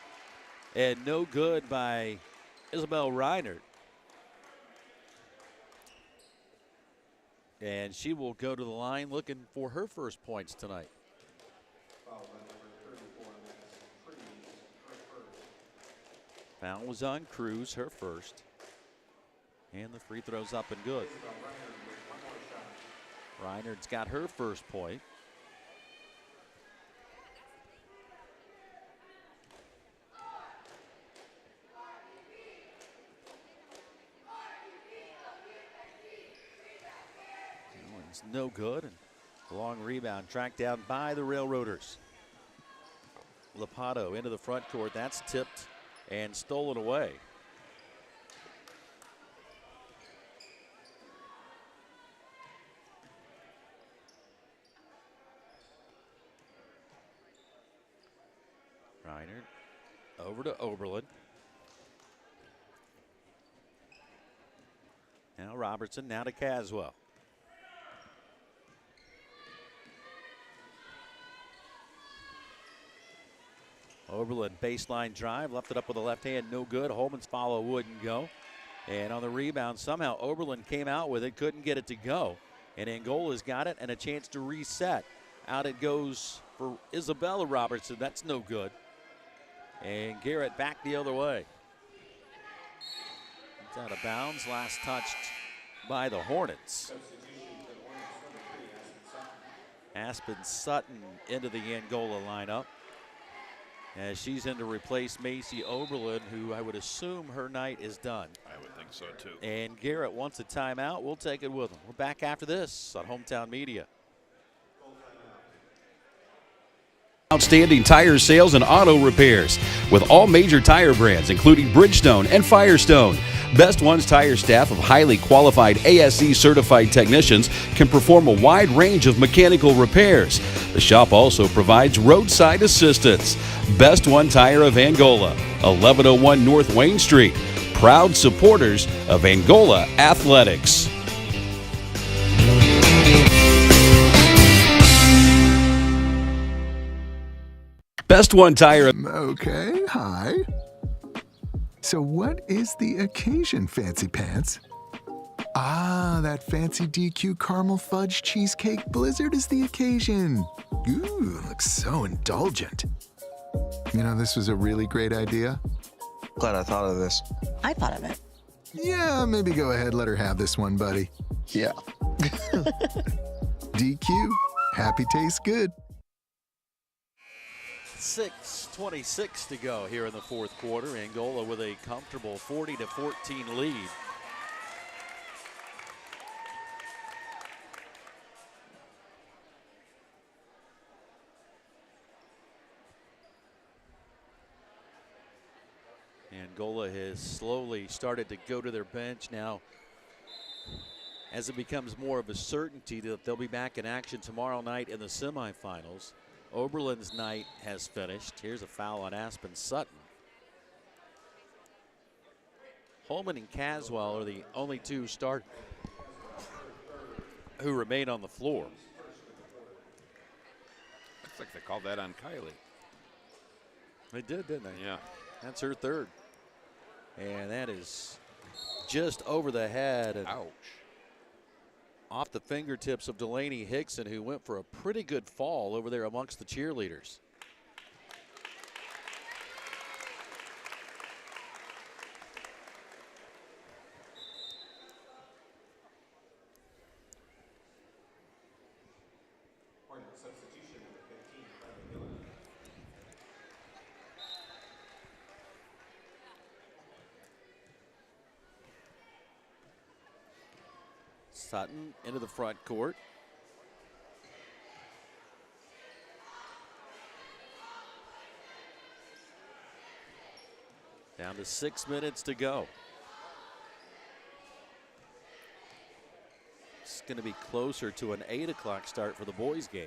Speaker 1: and no good by Isabel Reinert. And she will go to the line looking for her first points tonight. Foul was on Cruz, her first. And the free throw's up and good. Reinhardt's got her first point. It's no good. And a long rebound tracked down by the Railroaders. Lopato into the front court. That's tipped and stolen away. Reinhardt over to Oberlin. Now Robertson, now to Caswell. Oberlin baseline drive, left it up with the left hand, no good. Holman's follow wouldn't go. And on the rebound, somehow Oberlin came out with it, couldn't get it to go. And Angola's got it and a chance to reset. Out it goes for Isabella Robertson. That's no good. And Garrett back the other way. It's out of bounds. Last touched by the Hornets. Aspen Sutton into the Angola lineup, as she's in to replace Macy Oberlin, who I would assume her night is done.
Speaker 2: I would think so, too.
Speaker 1: And Garrett wants a timeout. We'll take it with him. We're back after this on Hometown Media.
Speaker 7: Outstanding tire sales and auto repairs with all major tire brands, including Bridgestone and Firestone. Best One's tire staff of highly qualified ASE certified technicians can perform a wide range of mechanical repairs. The shop also provides roadside assistance. Best One Tire of Angola, 1101 North Wayne Street. Proud supporters of Angola Athletics. Best One Tire.
Speaker 17: Okay, hi. So what is the occasion, Fancy Pants? Ah, that fancy DQ caramel fudge cheesecake blizzard is the occasion. Ooh, looks so indulgent. You know, this was a really great idea.
Speaker 18: Glad I thought of this.
Speaker 19: I thought of it.
Speaker 17: Yeah, maybe go ahead, let her have this one, buddy.
Speaker 18: Yeah.
Speaker 17: DQ, happy tastes good.
Speaker 1: 6:26 to go here in the fourth quarter. Angola with a comfortable 40-14 lead. Angola has slowly started to go to their bench now, as it becomes more of a certainty that they'll be back in action tomorrow night in the semifinals. Oberlin's night has finished. Here's a foul on Aspen Sutton. Holman and Caswell are the only two who remain on the floor.
Speaker 2: Looks like they called that on Kylie.
Speaker 1: They did, didn't they?
Speaker 2: Yeah.
Speaker 1: That's her third. And that is just over the head. And
Speaker 2: ouch.
Speaker 1: Off the fingertips of Delaney Hickson, who went for a pretty good fall over there amongst the cheerleaders. Sutton into the front court. Down to 6 minutes to go. It's going to be closer to an 8 o'clock start for the boys' game.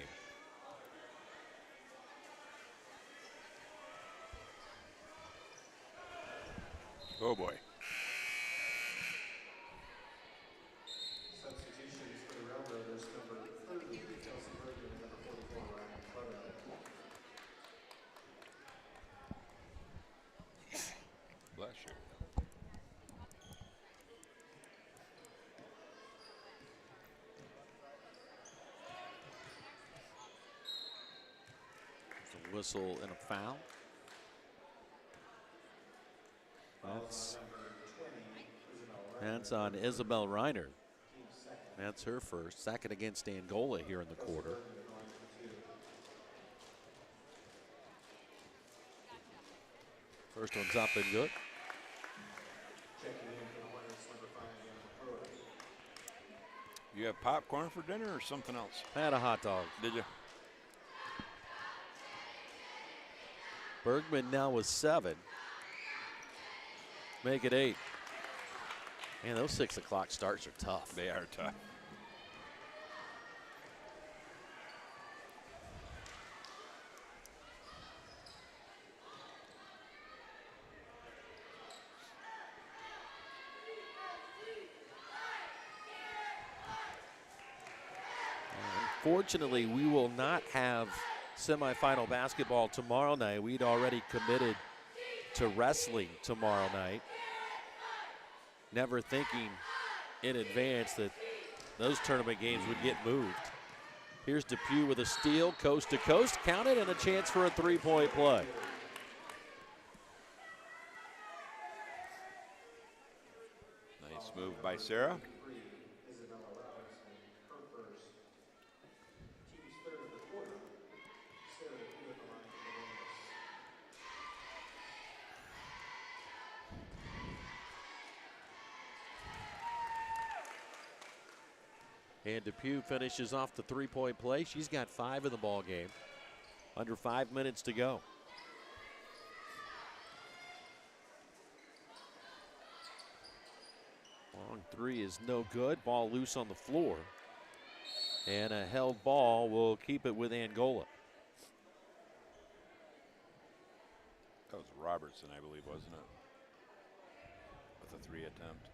Speaker 2: Oh boy. Bless you.
Speaker 1: whistle and a foul. That's on Isabel Reiner. That's her first. Second against Angola here in the quarter. First one's up and good.
Speaker 2: You have popcorn for dinner or something else?
Speaker 1: I had a hot dog.
Speaker 2: Did you?
Speaker 1: Bergman now with 7. Make it 8. Man, those 6 o'clock starts are tough.
Speaker 2: They are tough.
Speaker 1: Unfortunately, we will not have semifinal basketball tomorrow night. We'd already committed to wrestling tomorrow night, never thinking in advance that those tournament games would get moved. Here's Depew with a steal, coast to coast, counted, and a chance for a three-point play.
Speaker 2: Nice move by Sarah.
Speaker 1: And Depew finishes off the three-point play. She's got 5 in the ball game. Under 5 minutes to go. Long three is no good. Ball loose on the floor. And a held ball will keep it with Angola.
Speaker 2: That was Robertson, I believe, wasn't it? With a 3 attempt.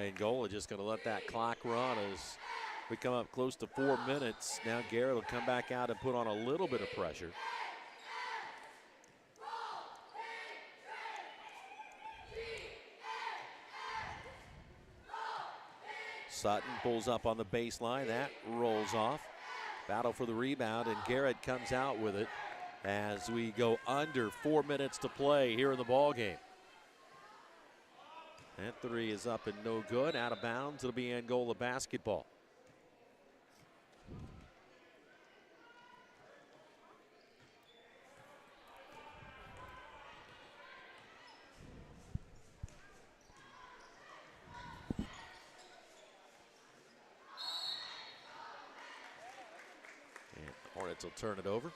Speaker 1: Angola just going to let that clock run as we come up close to 4 minutes. Now Garrett will come back out and put on a little bit of pressure. Sutton pulls up on the baseline. That rolls off. Battle for the rebound, and Garrett comes out with it as we go under 4 minutes to play here in the ball game. That three is up and no good. Out of bounds. It'll be Angola basketball. And the Hornets will turn it over.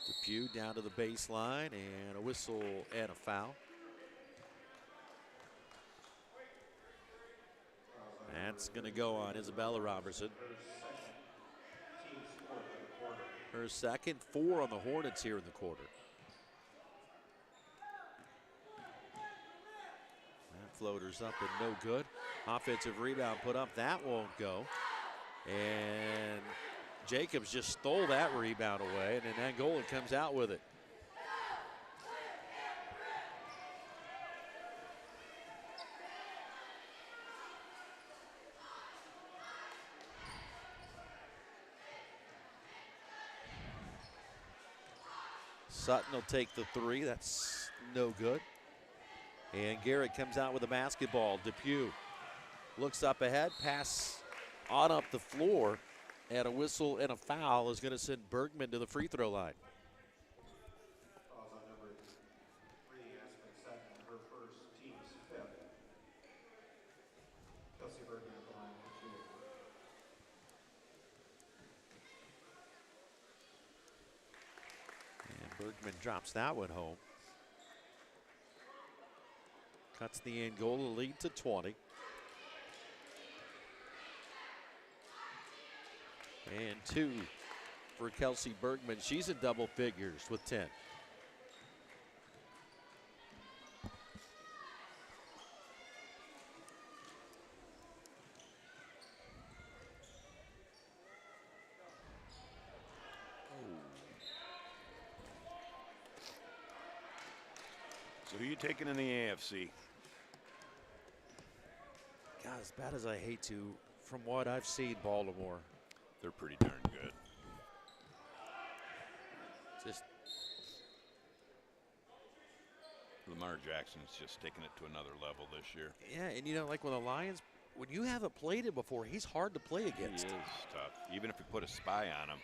Speaker 1: Depew down to the baseline, and a whistle and a foul. That's going to go on Isabella Robertson. Her second, 4 on the Hornets here in the quarter. That floater's up and no good. Offensive rebound put up. That won't go. And Jacobs just stole that rebound away, and then Angola comes out with it. Sutton will take the three. That's no good. And Garrett comes out with the basketball. Depew looks up ahead, pass on up the floor. And a whistle and a foul is going to send Bergman to the free throw line. And Bergman drops that one home. Cuts the Angola lead to 20. And 2 for Kelsey Bergman. She's in double figures with 10.
Speaker 2: So who are you taking in the AFC?
Speaker 1: God, as bad as I hate to, from what I've seen, Baltimore.
Speaker 2: They're pretty darn good.
Speaker 1: Just
Speaker 2: Lamar Jackson's just taking it to another level this year.
Speaker 1: yeah, and you know, like when the Lions, when you haven't played him before, he's hard to play against.
Speaker 2: He is tough, even if you put a spy on him.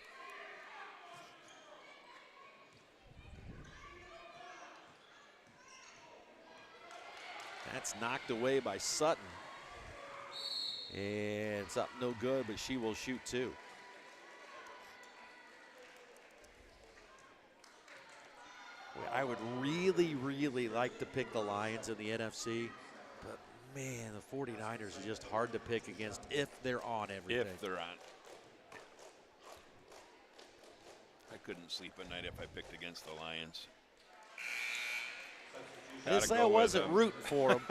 Speaker 1: That's knocked away by Sutton. And it's up no good, but she will shoot 2. I would really, really like to pick the Lions in the NFC, but man, the 49ers are just hard to pick against if they're on everything.
Speaker 2: If they're on. I couldn't sleep at night if I picked against the Lions.
Speaker 1: They say I wasn't rooting for them.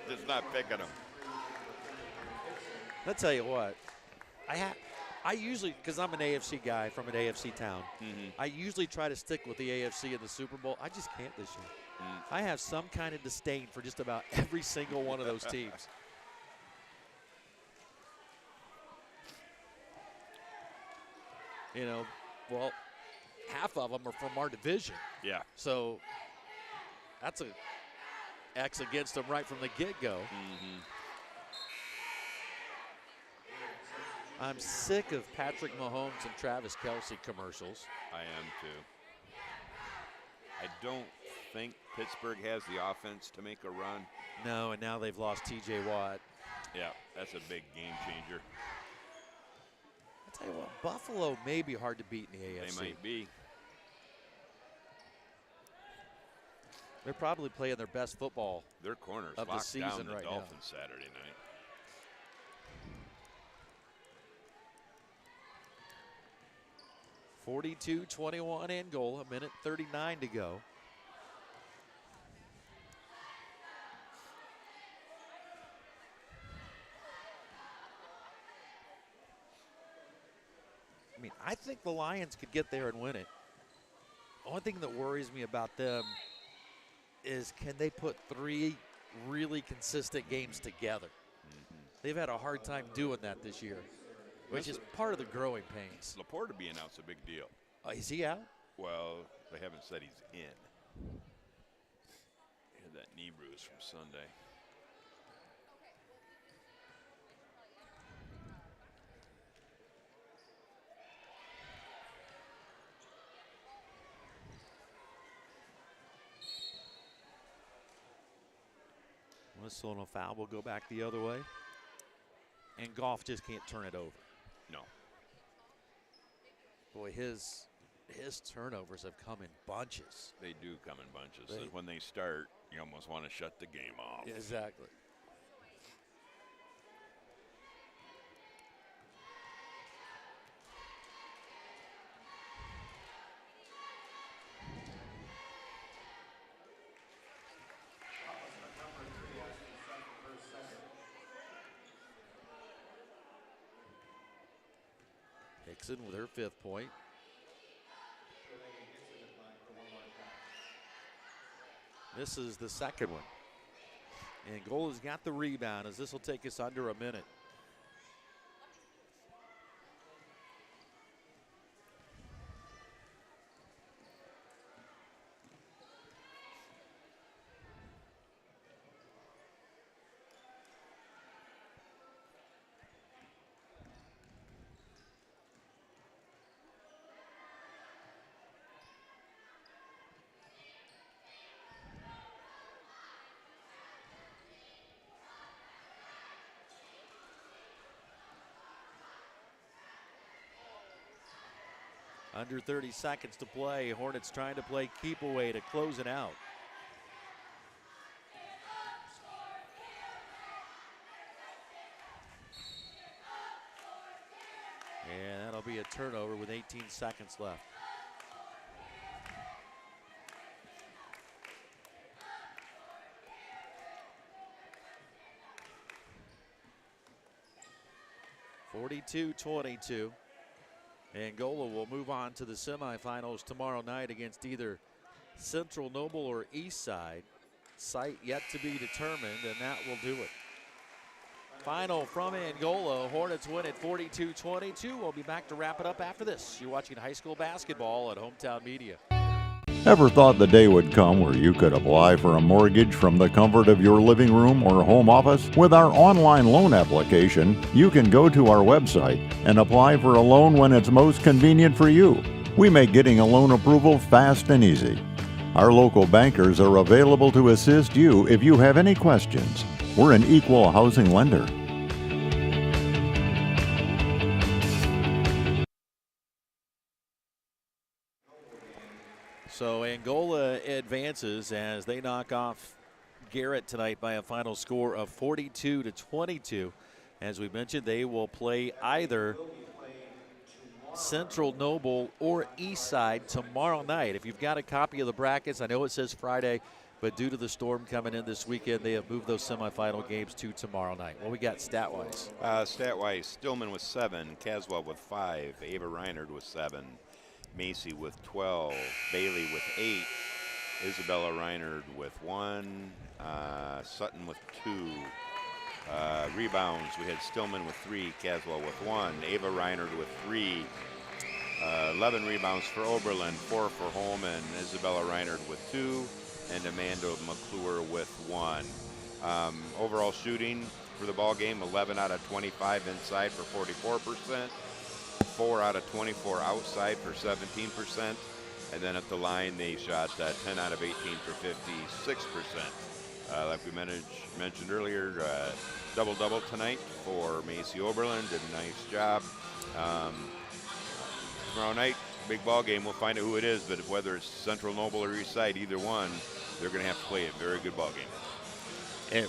Speaker 2: Just not picking them.
Speaker 1: I'll tell you what, I usually, because I'm an AFC guy from an AFC town, I usually try to stick with the AFC in the Super Bowl. I just can't this year. I have some kind of disdain for just about every single one of those teams. You know, well, half of them are from our division.
Speaker 2: Yeah.
Speaker 1: So that's a X against them right from the get-go. I'm sick of Patrick Mahomes and Travis Kelce commercials.
Speaker 2: I am too. I don't think Pittsburgh has the offense to make a run.
Speaker 1: No, and now they've lost T.J. Watt.
Speaker 2: Yeah, that's a big game changer.
Speaker 1: I'll tell you what, Buffalo may be hard to beat in the AFC.
Speaker 2: They might be.
Speaker 1: They're probably playing their best football.
Speaker 2: Their corners
Speaker 1: of the
Speaker 2: locked
Speaker 1: season
Speaker 2: down the
Speaker 1: right
Speaker 2: Dolphins Saturday night.
Speaker 1: now. 42-21 Angola, a minute 39 to go. I mean, I think the Lions could get there and win it. The only thing that worries me about them is can they put 3 really consistent games together? They've had a hard time doing that this year, which is part of the growing pains.
Speaker 2: Laporta being out's a big deal.
Speaker 1: Is he out?
Speaker 2: Well, they haven't said he's in. He had that knee bruise from Sunday.
Speaker 1: Whistle and a foul will go back the other way. And Goff just can't turn it over.
Speaker 2: No.
Speaker 1: Boy, his turnovers have come in bunches.
Speaker 2: They do come in bunches. And when they start, you almost want to shut the game off.
Speaker 1: Exactly. Hickson with her 5th point. This is the second one. Angola's got the rebound as this will take us under a minute. Under 30 seconds to play. Hornets trying to play keep away to close it out. And that'll be a turnover with 18 seconds left. (42-22). Angola will move on to the semifinals tomorrow night against either Central Noble or Eastside. Site yet to be determined, and that will do it. Final from Angola. Hornets win at 42-22. We'll be back to wrap it up after this. You're watching high school basketball at Hometown Media.
Speaker 9: Ever thought the day would come where you could apply for a mortgage from the comfort of your living room or home office? With our online loan application, you can go to our website and apply for a loan when it's most convenient for you. We make getting a loan approval fast and easy. Our local bankers are available to assist you if you have any questions. We're an equal housing lender.
Speaker 1: So Angola advances as they knock off Garrett tonight by a final score of 42-22. As we mentioned, they will play either Central Noble or Eastside tomorrow night. If you've got a copy of the brackets, I know it says Friday, but due to the storm coming in this weekend, they have moved those semifinal games to tomorrow night. What we got stat-wise?
Speaker 2: Stat-wise, Stillman with 7, Caswell with 5, Ava Reinhardt with 7, Macy with 12, Bailey with 8, Isabella Reinhardt with 1, Sutton with 2. Rebounds, we had Stillman with 3, Caswell with 1, Ava Reinhardt with 3, 11 rebounds for Oberlin, 4 for Holman, Isabella Reinhardt with 2, and Amanda McClure with 1. Overall shooting for the ball game, 11 out of 25 inside for 44%, 4 out of 24 outside for 17%, and then at the line they shot 10 out of 18 for 56%. Like we mentioned earlier, double-double tonight for Macy Oberlin. Did a nice job. Tomorrow night, big ball game. We'll find out who it is, but whether it's Central Noble or Eastside, either one, they're going to have to play a very good ball game.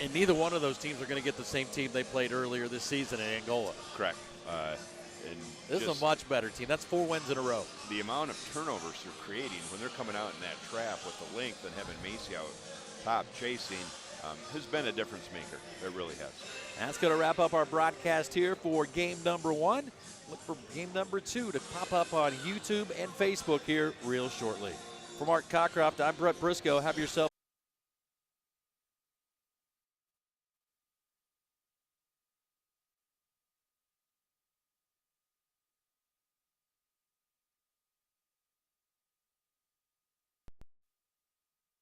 Speaker 1: And neither one of those teams are going to get the same team they played earlier this season in Angola.
Speaker 2: Correct. And
Speaker 1: this is a much better team. That's 4 wins in a row.
Speaker 2: The amount of turnovers they're creating when they're coming out in that trap with the length and having Macy out top chasing has been a difference maker. It really has.
Speaker 1: That's going to wrap up our broadcast here for game number 1. Look for game number 2 to pop up on YouTube and Facebook here real shortly. For Mark Cockcroft, I'm Brett Briscoe. Have yourself